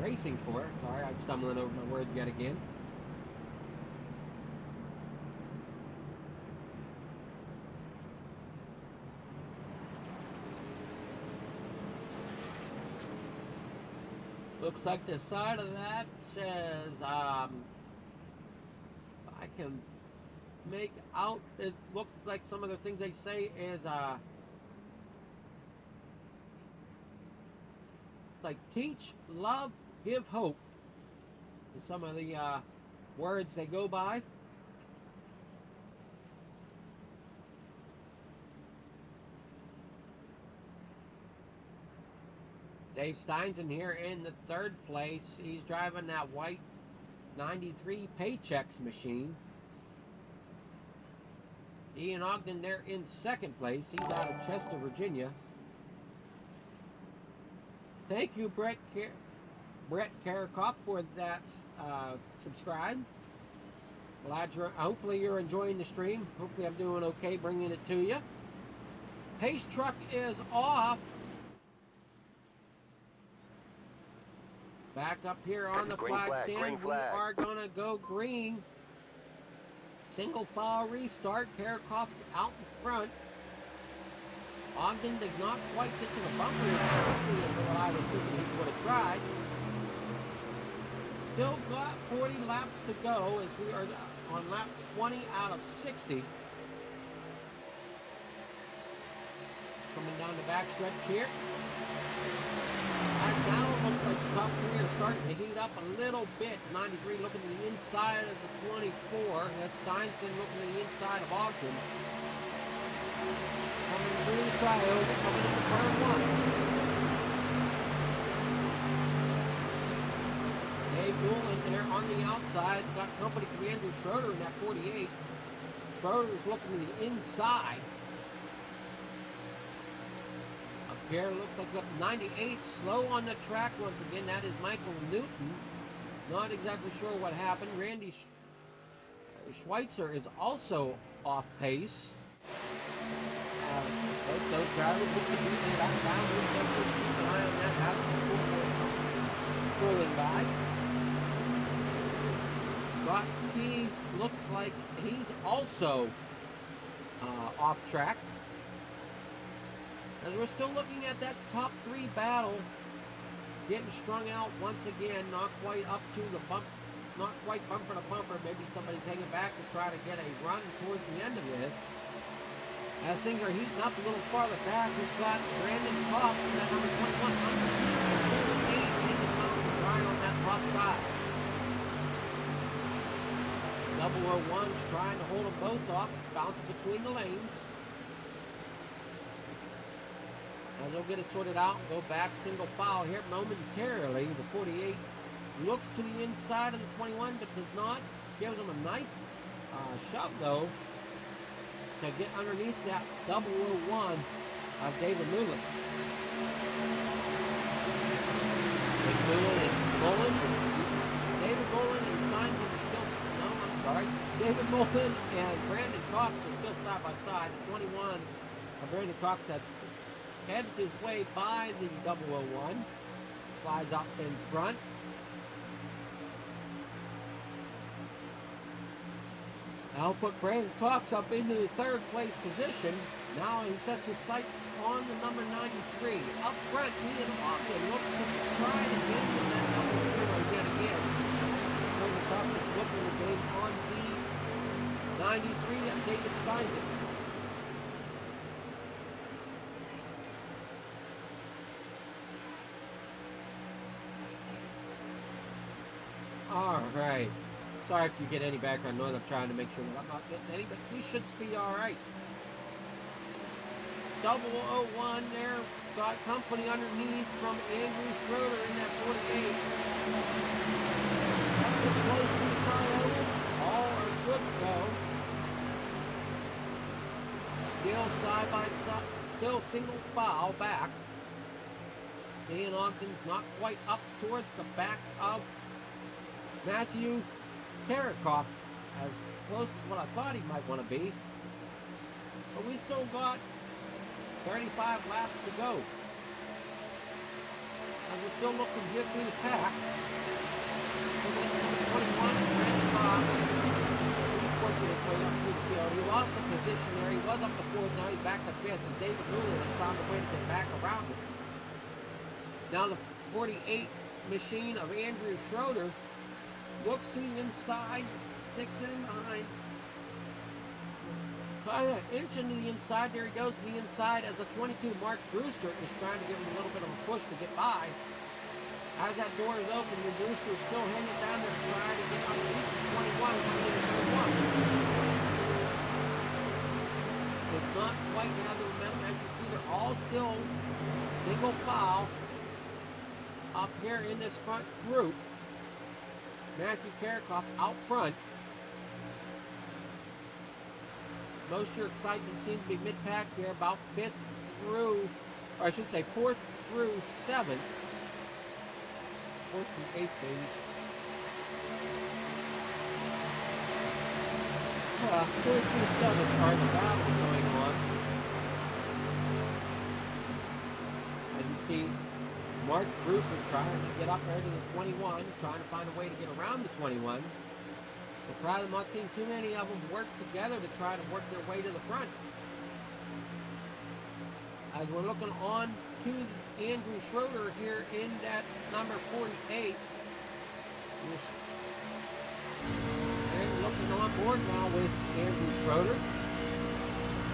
racing for. Sorry, I'm stumbling over my words yet again. Looks like the side of that says, I can make out, it looks like some of the things they say is, it's like teach, love, give hope is some of the words they go by. Dave Steinson here in the third place. He's driving that white 93 Paychecks machine. Ian Ogden there in second place. He's out of Chester, Virginia. Thank you, Brett Karakop, for that subscribe. Glad hopefully you're enjoying the stream. Hopefully I'm doing okay bringing it to you. Pace truck is off. Back up here on the flag stand, we are going to go green. Single file restart. Karakov out in front. Ogden did not quite get to the bumper as quickly as what I was thinking he would have tried. Still got 40 laps to go as we are on lap 20 out of 60. Coming down the backstretch here. And now it looks like the top three are starting to heat up a little bit. 93 looking to the inside of the 24. That's Steinson looking to the inside of Ogden. Coming through the trials, coming into turn one. Dave Newland there on the outside. Got company from Andrew Schroeder in that 48. Schroeder's looking to the inside. Here looks like we got the 98 slow on the track once again. That is Michael Newton. Not exactly sure what happened. Randy Schweitzer is also off pace. Both those drivers look to be back down. Keep an eye on that as we're scrolling by. Scott Keys looks like he's also off track. As we're still looking at that top three battle, getting strung out once again, not quite up to the bump, not quite bumper to bumper. Maybe somebody's hanging back to try to get a run towards the end of this. As things are heating up a little farther back, we've got Brandon Kopp, that number 2100, 8 in the mountain, right on that top side. 001's trying to hold them both up, bouncing between the lanes. And they'll get it sorted out and go back single file here momentarily. The 48 looks to the inside of the 21, but does not. Gives them a nice shove, though, to get underneath that 001 of David Mullen. David Mullen and Mullen. David Mullen and Steins are still, no, I'm sorry. David Mullen and Brandon Cox are still side by side. The 21 of Brandon Cox had edged his way by the 001. Slides up in front. Now put Brandon Cox up into the third place position. Now he sets his sights on the number 93. Up front, Ian Ogden looks to try to gain on that number 0 yet again. Brandon Cox is looking to gain on the 93 of David Steinzer. All right. Sorry if you get any background noise. I'm trying to make sure that I'm not getting any, but we should be all right. 001 there. Got company underneath from Andrew Schroeder in that 48. That's it close to the trioval. All are good to go. Still side by side. Still single file back. Ian Ogden's not quite up towards the back of Matthew Karakoff, as close as what I thought he might want to be. But we still got 35 laps to go. And we're still looking here through the pack. Number 21 is Brandon Cox. He's working his way up through the field. He lost the position there. He was up to fourth. Now he's back to fifth. And David Mullen has found a way to get back around him. Now the 48 machine of Andrew Schroeder looks to the inside, sticks it in behind. Kind of inch into the inside. There he goes to the inside as the 22 Mark Brewster is trying to give him a little bit of a push to get by. As that door is open, the Brewster is still hanging down there trying to get underneath the 21 coming into turn one. Does not quite have the momentum. As you see, they're all still single file up here in this front group. Matthew Karakoff out front. Most of your excitement seems to be mid-pack here, about 5th through, or I should say 4th through 7th. 4th through 8th, maybe. 4th through 7th are the battle going on. As you see, Mark Brewster trying to get up there to the 21, trying to find a way to get around the 21. Surprised I'm not seeing too many of them work together to try to work their way to the front. As we're looking on to Andrew Schroeder here in that number 48. And looking on board now with Andrew Schroeder.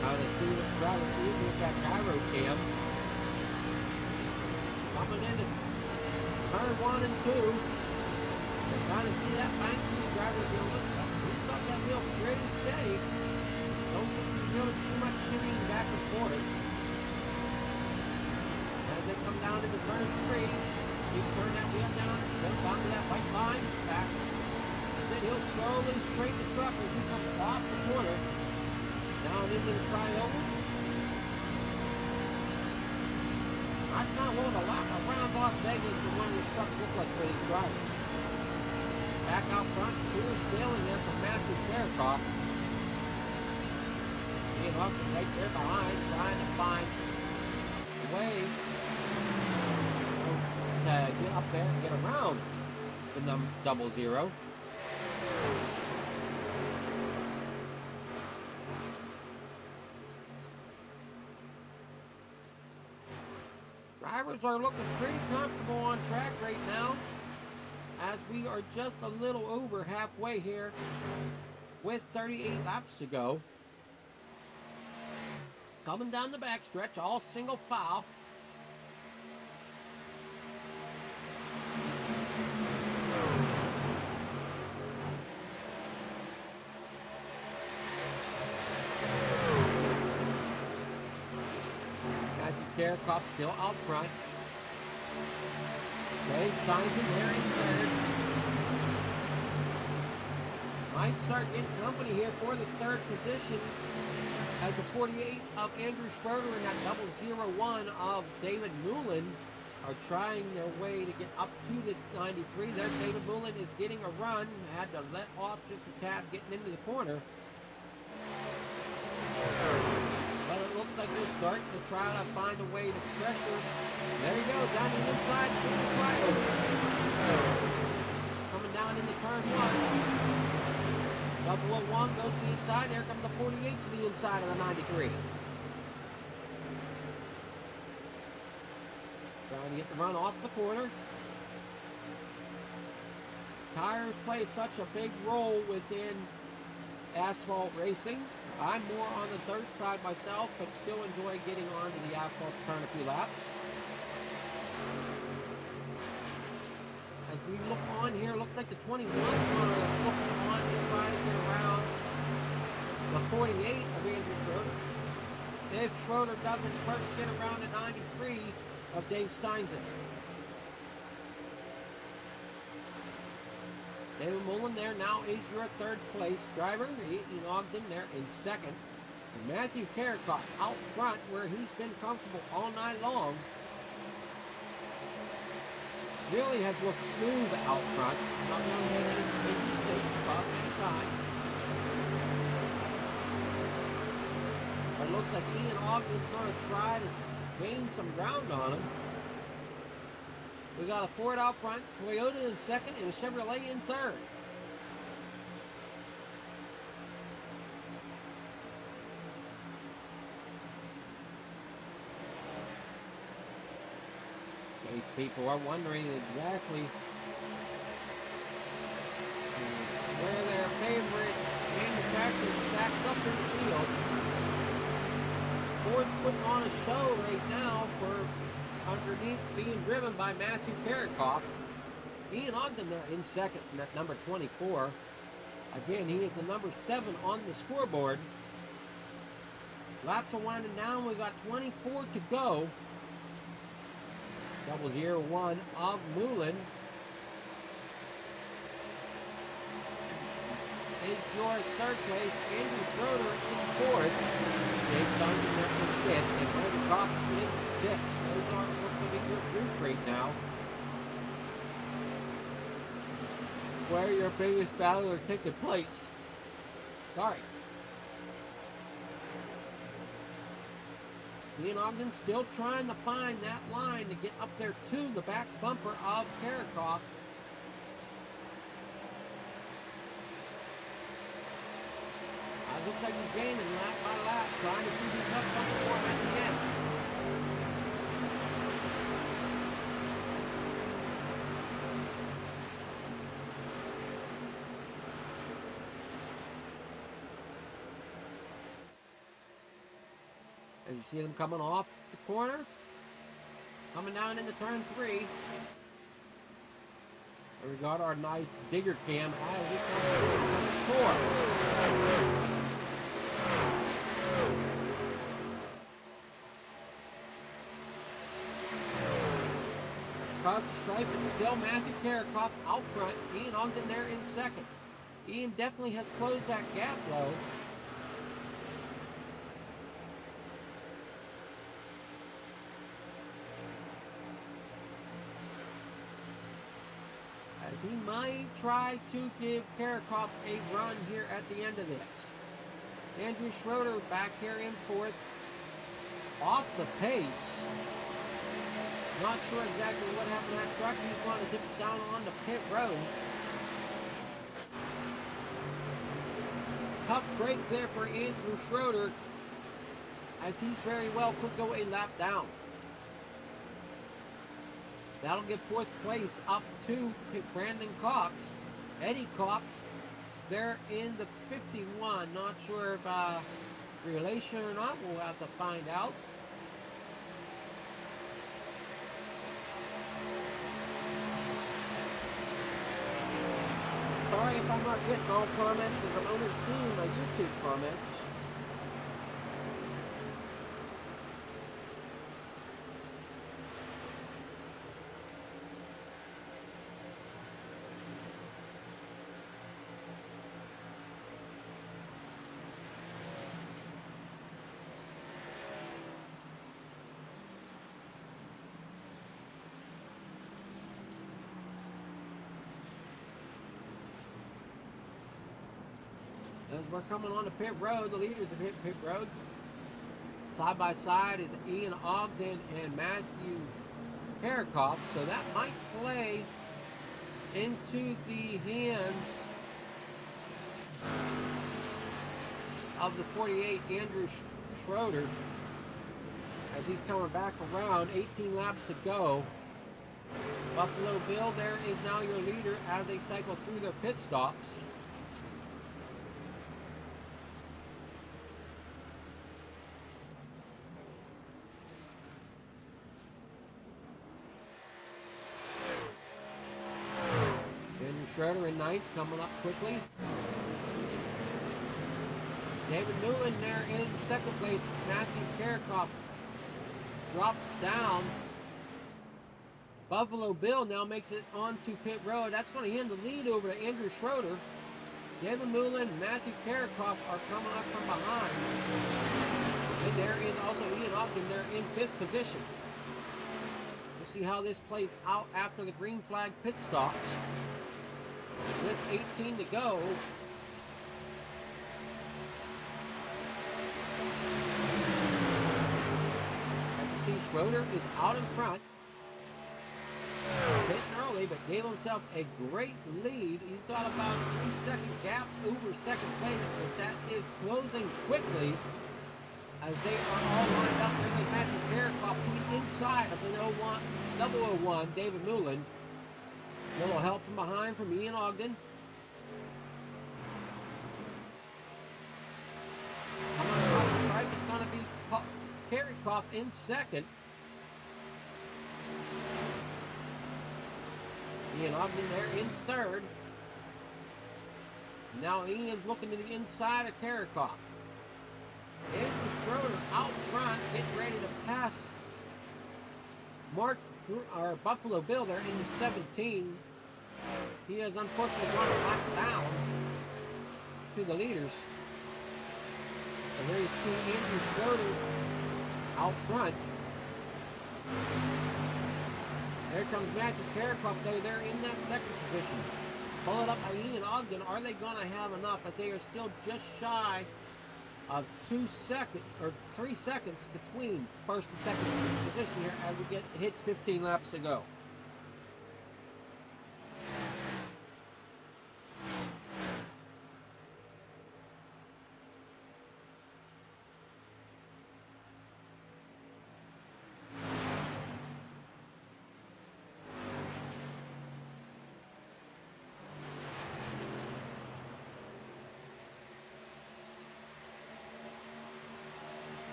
Trying to see with that gyro cam. Coming into turn 1 and 2. They're trying to see that bank driver deal with stuff. He's got that wheel pretty steady. Don't think he's doing too much shimmying back and forth. As they come down into turn 3, he turn that wheel down, goes down to that white line, back. Then he'll slowly straighten the truck as he comes off the corner, down into the trioval. That's not what a lap around Las Vegas and one of these trucks look like for these drivers. Back out front, clear sailing there from Matthew Karakoff. Ian Ogden right there behind, trying to find a way to get up there and get around the number 00. Drivers are looking pretty comfortable on track right now, as we are just a little over halfway here with 38 laps to go. Coming down the backstretch, all single file. Karakoff still out front. Dave Steinson there in third. Might start getting company here for the third position as the 48 of Andrew Schroeder and that 001 of David Mullen are trying their way to get up to the 93. There, David Mullen is getting a run. Had to let off just a tad getting into the corner. But it looks like they're starting to try to find a way to pressure. There you go, down the inside. Coming down into turn one. 001 goes to the inside. There comes the 48 to the inside of the 93. Trying to get the run off the corner. Tires play such a big role within asphalt racing. I'm more on the dirt side myself, but still enjoy getting onto the asphalt to turn a few laps. As we look on here, looks like the 21 is going to look on to try to get around the 48 of Andrew Schroeder. If Schroeder doesn't first get around the 93 of Dave Steinson. David Mullen there now is your third place driver. Ian Ogden there in second. And Matthew Karakoff out front where he's been comfortable all night long. Really has looked smooth out front. Not really made any big mistakes about any time. But it looks like Ian Ogden's going to try to gain some ground on him. We got a Ford out front, Toyota in second, and a Chevrolet in third. Many people are wondering exactly where their favorite manufacturer stacks up in the field. Ford's putting on a show right now for underneath being driven by Matthew Karakoff. Ian Ogden there in second, and that number 24. Again, he is the number 7 on the scoreboard. Laps are winding down. We got 24 to go. 001 of Mullen is your third place. Andrew Schroeder in fourth. Dave Steinson there in fifth, and Brandon Cox in sixth. Those aren't looking to be your group right now. Where your biggest battle are taking place. Sorry. Ian Ogden still trying to find that line to get up there to the back bumper of Karakoff. Looks like he's gaining lap by lap, trying to see who's up bumper for him at the end. As you see them coming off the corner, coming down into turn 3. We got our nice digger cam as it comes to turn 4. Across the stripe, it's still Matthew Karakoff out front. Ian Ogden there in second. Ian definitely has closed that gap though. As he might try to give Karakoff a run here at the end of this. Andrew Schroeder back here in fourth. Off the pace. Not sure exactly what happened to that truck. He's going to dip it down on the pit road. Tough break there for Andrew Schroeder, as he's very well could go a lap down. That'll get fourth place up to Brandon Cox. Eddie Cox there in the 51. Not sure if relation or not. We'll have to find out. Sorry if I'm not getting all comments, as I'm only seeing my YouTube comments. As we're coming on to pit road, the leaders have hit pit road. Side by side is Ian Ogden and Matthew Karakoff, so that might play into the hands of the 48, Andrew Schroeder, as he's coming back around. 18 laps to go. Buffalo Bill there is now your leader as they cycle through their pit stops. Andrew Schroeder in ninth, coming up quickly. David Newland there in second place. Matthew Karakoff drops down. Buffalo Bill now makes it onto pit road. That's going to hand the lead over to Andrew Schroeder. David Newland and Matthew Karakoff are coming up from behind. And there is also Ian Ogden there in fifth position. We'll see how this plays out after the green flag pit stops. With 18 to go. See, Schroeder is out in front. Hitting early, but gave himself a great lead. He's got about a 3-second gap over second place, but that is closing quickly as they are all lined up. There goes Matthew Karakoff to the inside of the 001, David Newland. A little help from behind from Ian Ogden. Coming across the stripe, it's going to be Karakoff in second. Ian Ogden there in third. Now Ian's looking to the inside of Karakoff. Andrew Schroeder out front, getting ready to pass Buffalo Bill there into 17. He has unfortunately gone a lap down to the leaders. And there you see Andrew Schroeder out front. There comes Matthew Karakoff. They're in that second position. Followed up by Ian Ogden. Are they going to have enough? As they are still just shy of 3 seconds between first and second position here as we hit 15 laps to go.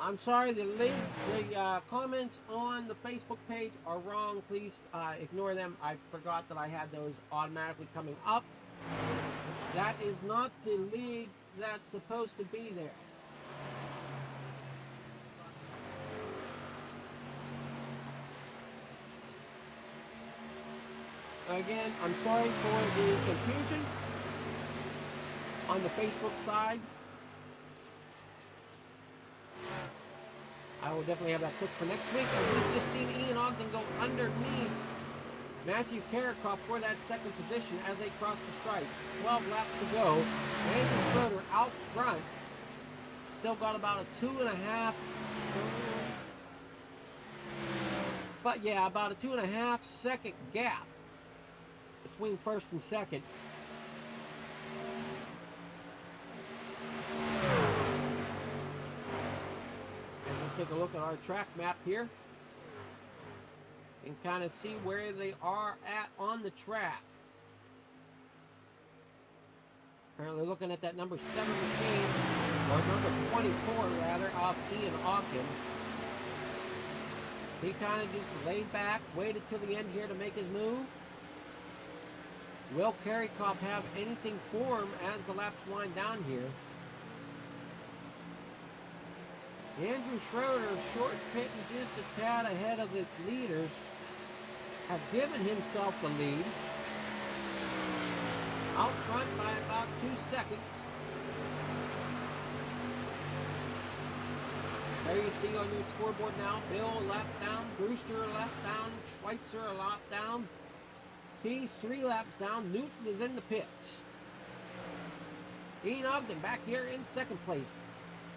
I'm sorry, the comments on the Facebook page are wrong. Please ignore them. I forgot that I had those automatically coming up. That is not the league that's supposed to be there. Again, I'm sorry for the confusion on the Facebook side. I will definitely have that fixed for next week. We've just seen Ian Ogden go underneath Matthew Karakoff for that second position as they cross the stripe. 12 laps to go. Andrew Schroeder out front. Still got about a 2.5. But yeah, about a 2.5 second gap between first and second. Take a look at our track map here and kind of see where they are at on the track. Apparently looking at that number 17, or number 24 rather, of Ian Ogden. He kind of just laid back, waited till the end here to make his move. Will Karakoff have anything for him as the laps wind down here? Andrew Schroeder, short pitting just a tad ahead of the leaders, has given himself the lead. Out front by about 2 seconds. There you see on your scoreboard now, Bill a lap down, Brewster a lap down, Schweitzer a lap down, Keys 3 laps down, Newton is in the pits. Ian Ogden back here in second place.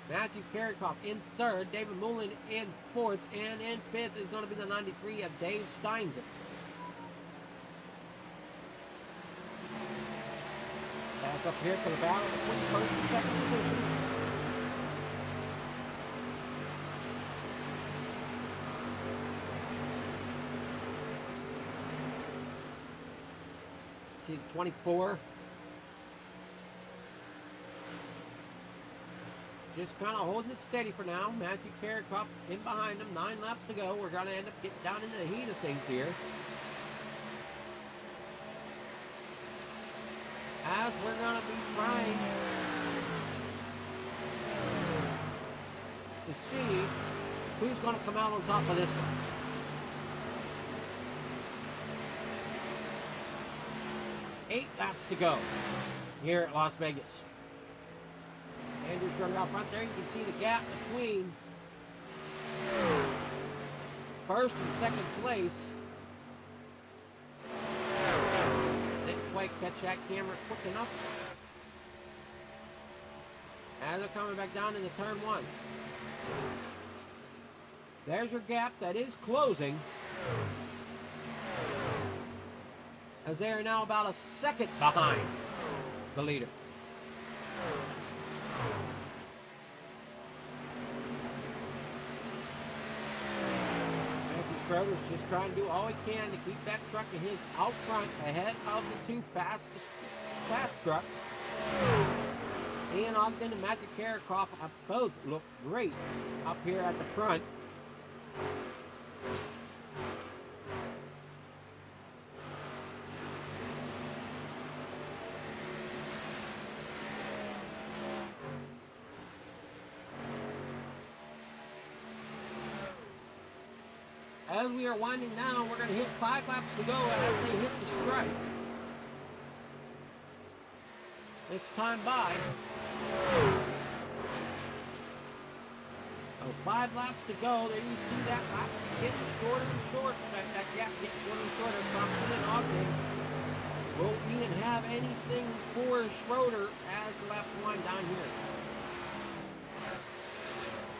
Matthew Karikoff in third, David Mullen in fourth, and in fifth is going to be the 93 of Dave Steinzen. Back up here for the battle between first and second position. See the 24. Just kind of holding it steady for now. Matthew Karikoff in behind him. 9 laps to go. We're going to end up getting down into the heat of things here. As we're going to be trying to see who's going to come out on top of this one. Eight laps to go here at Las Vegas. Andrew Schroeder out front there. You can see the gap between first and second place. Didn't quite catch that camera quick enough. As they're coming back down into turn 1. There's your gap that is closing, as they are now about a second behind the leader. Matthew Schroeder's just trying to do all he can to keep that truck of his out front ahead of the 2 fast trucks. Ian Ogden and Matthew Karikoff both look great up here at the front. As we are winding down, we're going to hit 5 laps to go as they hit the stripe. This time by. So 5 laps to go. There you see that lap getting shorter and shorter. That gap getting shorter and shorter from Ian Ogden. Will Ian have anything for Schroeder as the laps wind down here?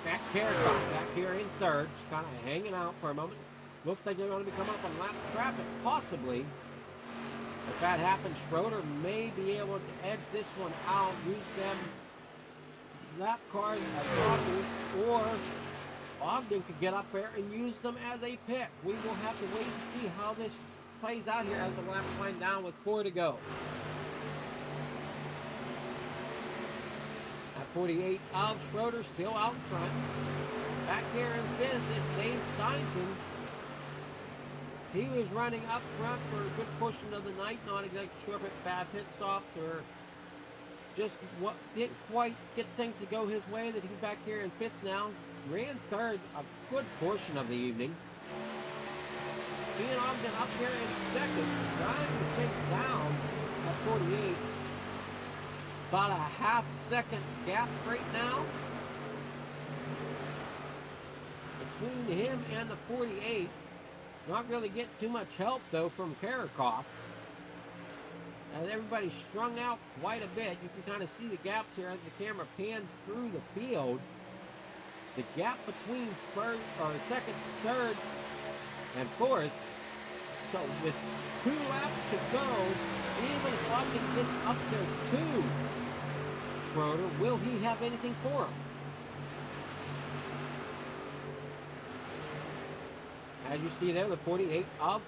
Matt Karikoff back here in third, just kind of hanging out for a moment. Looks like they're going to be coming up on lap traffic, possibly. If that happens, Schroeder may be able to edge this one out, use them lap cars as blockers, or Ogden could get up there and use them as a pick. We will have to wait and see how this plays out here as the laps wind down with 4 to go. At 48 of Schroeder still out front. Back here in fifth is Dave Steinson. He was running up front for a good portion of the night, not exactly sure if it's bad pit stops or just what didn't quite get things to go his way, that he's back here in fifth now. Ran third a good portion of the evening. Ian Ogden up here in second, trying to chase down at 48. About a half-second gap right now between him and the 48. Not really getting too much help, though, from Karikoff. As everybody's strung out quite a bit, you can kind of see the gaps here as the camera pans through the field. The gap between first, or second, third, and fourth. So with 2 laps to go, even if Ogden gets up there to Schroeder, will he have anything for him? As you see there, the 48 of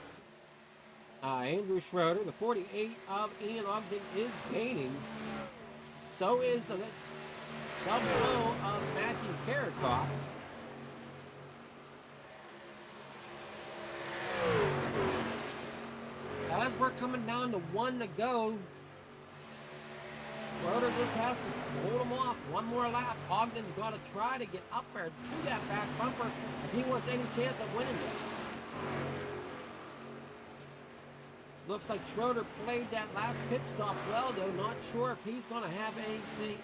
Andrew Schroeder, the 48 of Ian Ogden is gaining. So is the double O of Matthew Karikoff. As we're coming down to 1 to go, Schroeder just has to hold him off one more lap. Ogden's got to try to get up there to that back bumper if he wants any chance of winning this. Looks like Schroeder played that last pit stop well, though. Not sure if he's going to have anything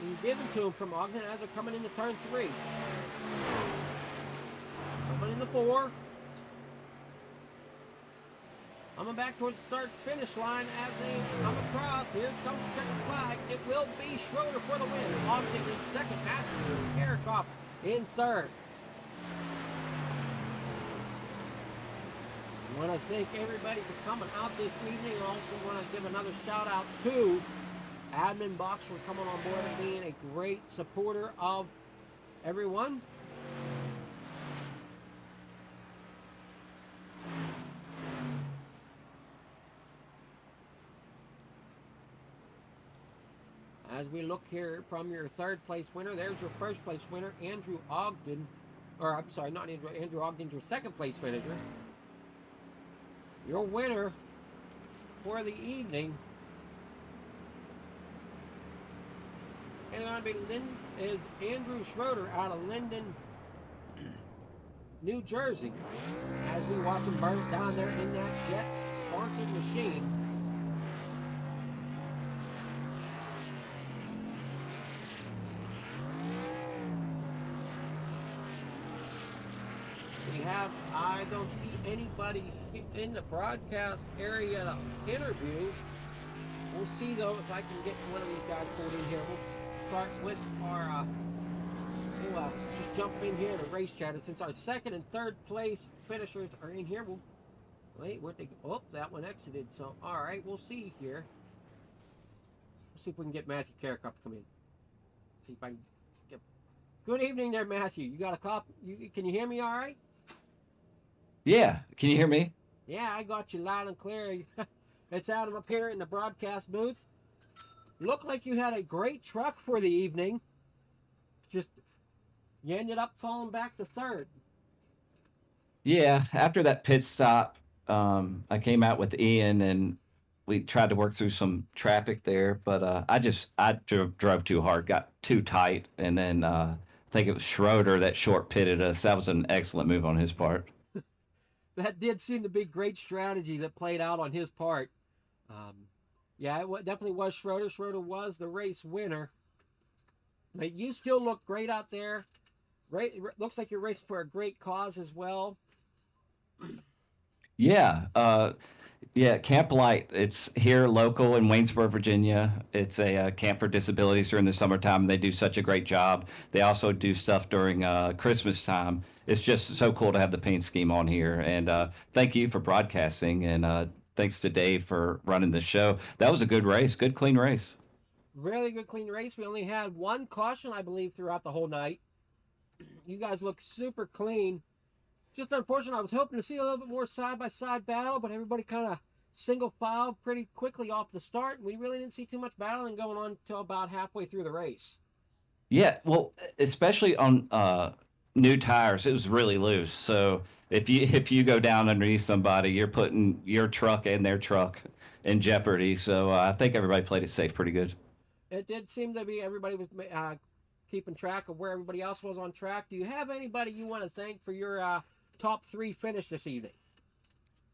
being given to him from Ogden as they're coming into turn 3. Coming in the 4. Coming back towards the start-finish line as they come across. Here comes the checkered flag. It will be Schroeder for the win. Ogden in second. Matthews Karakoff in third. I want to thank everybody for coming out this evening. I also want to give another shout out to Admin Box for coming on board and being a great supporter of everyone. As we look here from your third place winner, there's your first place winner, Andrew Ogden. Or, I'm sorry, not Andrew. Andrew Ogden's your second place finisher. Your winner for the evening is going to be is Andrew Schroeder out of Linden, New Jersey. As we watch him burn it down there in that Jets sponsored machine. I don't see anybody in the broadcast area to interview. We'll see though if I can get one of these guys pulled in here. We'll start with our we'll just jump in here to race chatter since our second and third place finishers are in here. We'll wait. Where'd they go? Oh, that one exited. So all right, we'll see here. Let's see if we can get Matthew Karakoff to come in. See if I can get. Good evening there, Matthew. You got a cop? Can you hear me? All right. Yeah, can you hear me? Yeah, I got you loud and clear. It's Adam up here in the broadcast booth. Looked like you had a great truck for the evening. Just, you ended up falling back to third. Yeah, after that pit stop, I came out with Ian and we tried to work through some traffic there, but I drove too hard, got too tight, and then I think it was Schroeder that short pitted us. That was an excellent move on his part. That did seem to be great strategy that played out on his part. Yeah, it definitely was Schroeder. Schroeder was the race winner. But you still look great out there. Looks like you're racing for a great cause as well. Yeah, Camp Light. It's here local in Waynesboro, Virginia. It's a camp for disabilities during the summertime. They do such a great job. They also do stuff during Christmas time. It's just so cool to have the paint scheme on here. And thank you for broadcasting. And thanks to Dave for running the show. That was a good race. Good, clean race. Really good, clean race. We only had one caution, I believe, throughout the whole night. You guys look super clean. Just unfortunate. I was hoping to see a little bit more side-by-side battle, but everybody kind of single file pretty quickly off the start. We really didn't see too much battling going on until about halfway through the race. Yeah, well, especially on new tires, it was really loose. So if you go down underneath somebody, you're putting your truck and their truck in jeopardy. So I think everybody played it safe pretty good. It did seem to be everybody was keeping track of where everybody else was on track. Do you have anybody you want to thank for your top 3 finish this evening?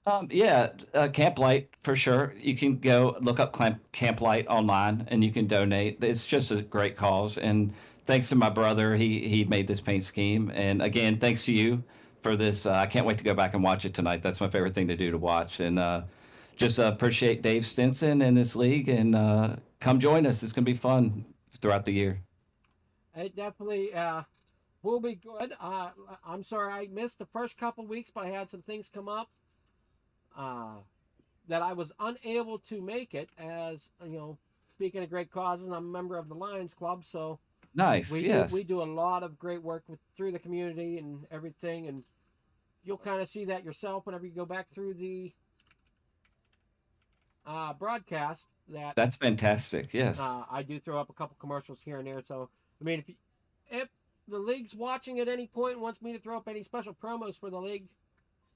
Camp Light for sure. You can go look up Camp Light online and you can donate. It's just a great cause. And thanks to my brother, he made this paint scheme. And again, thanks to you for this. I can't wait to go back and watch it tonight. That's my favorite thing to do, to watch. And just appreciate Dave Stinson and this league. And come join us. It's going to be fun throughout the year. It definitely will be good. I'm sorry I missed the first couple weeks, but I had some things come up that I was unable to make it. As you know, speaking of great causes, I'm a member of the Lions Club, so nice. We do a lot of great work through the community and everything, and you'll kind of see that yourself whenever you go back through the broadcast. That's fantastic. Yes, I do throw up a couple commercials here and there. So I mean, if the league's watching at any point and wants me to throw up any special promos for the league,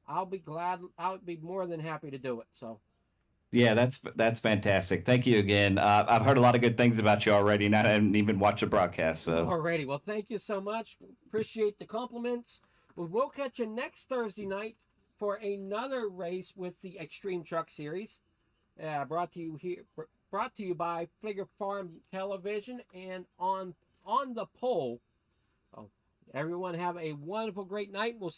I'll be glad. I'll be more than happy to do it. So, yeah, that's fantastic. Thank you again. I've heard a lot of good things about you already, and I haven't even watched the broadcast. So already, well, thank you so much. Appreciate the compliments. We'll catch you next Thursday night for another race with the Extreme Truck Series, brought to you brought to you by Fligger Farm Television and on the pole. Oh, everyone have a wonderful, great night. We'll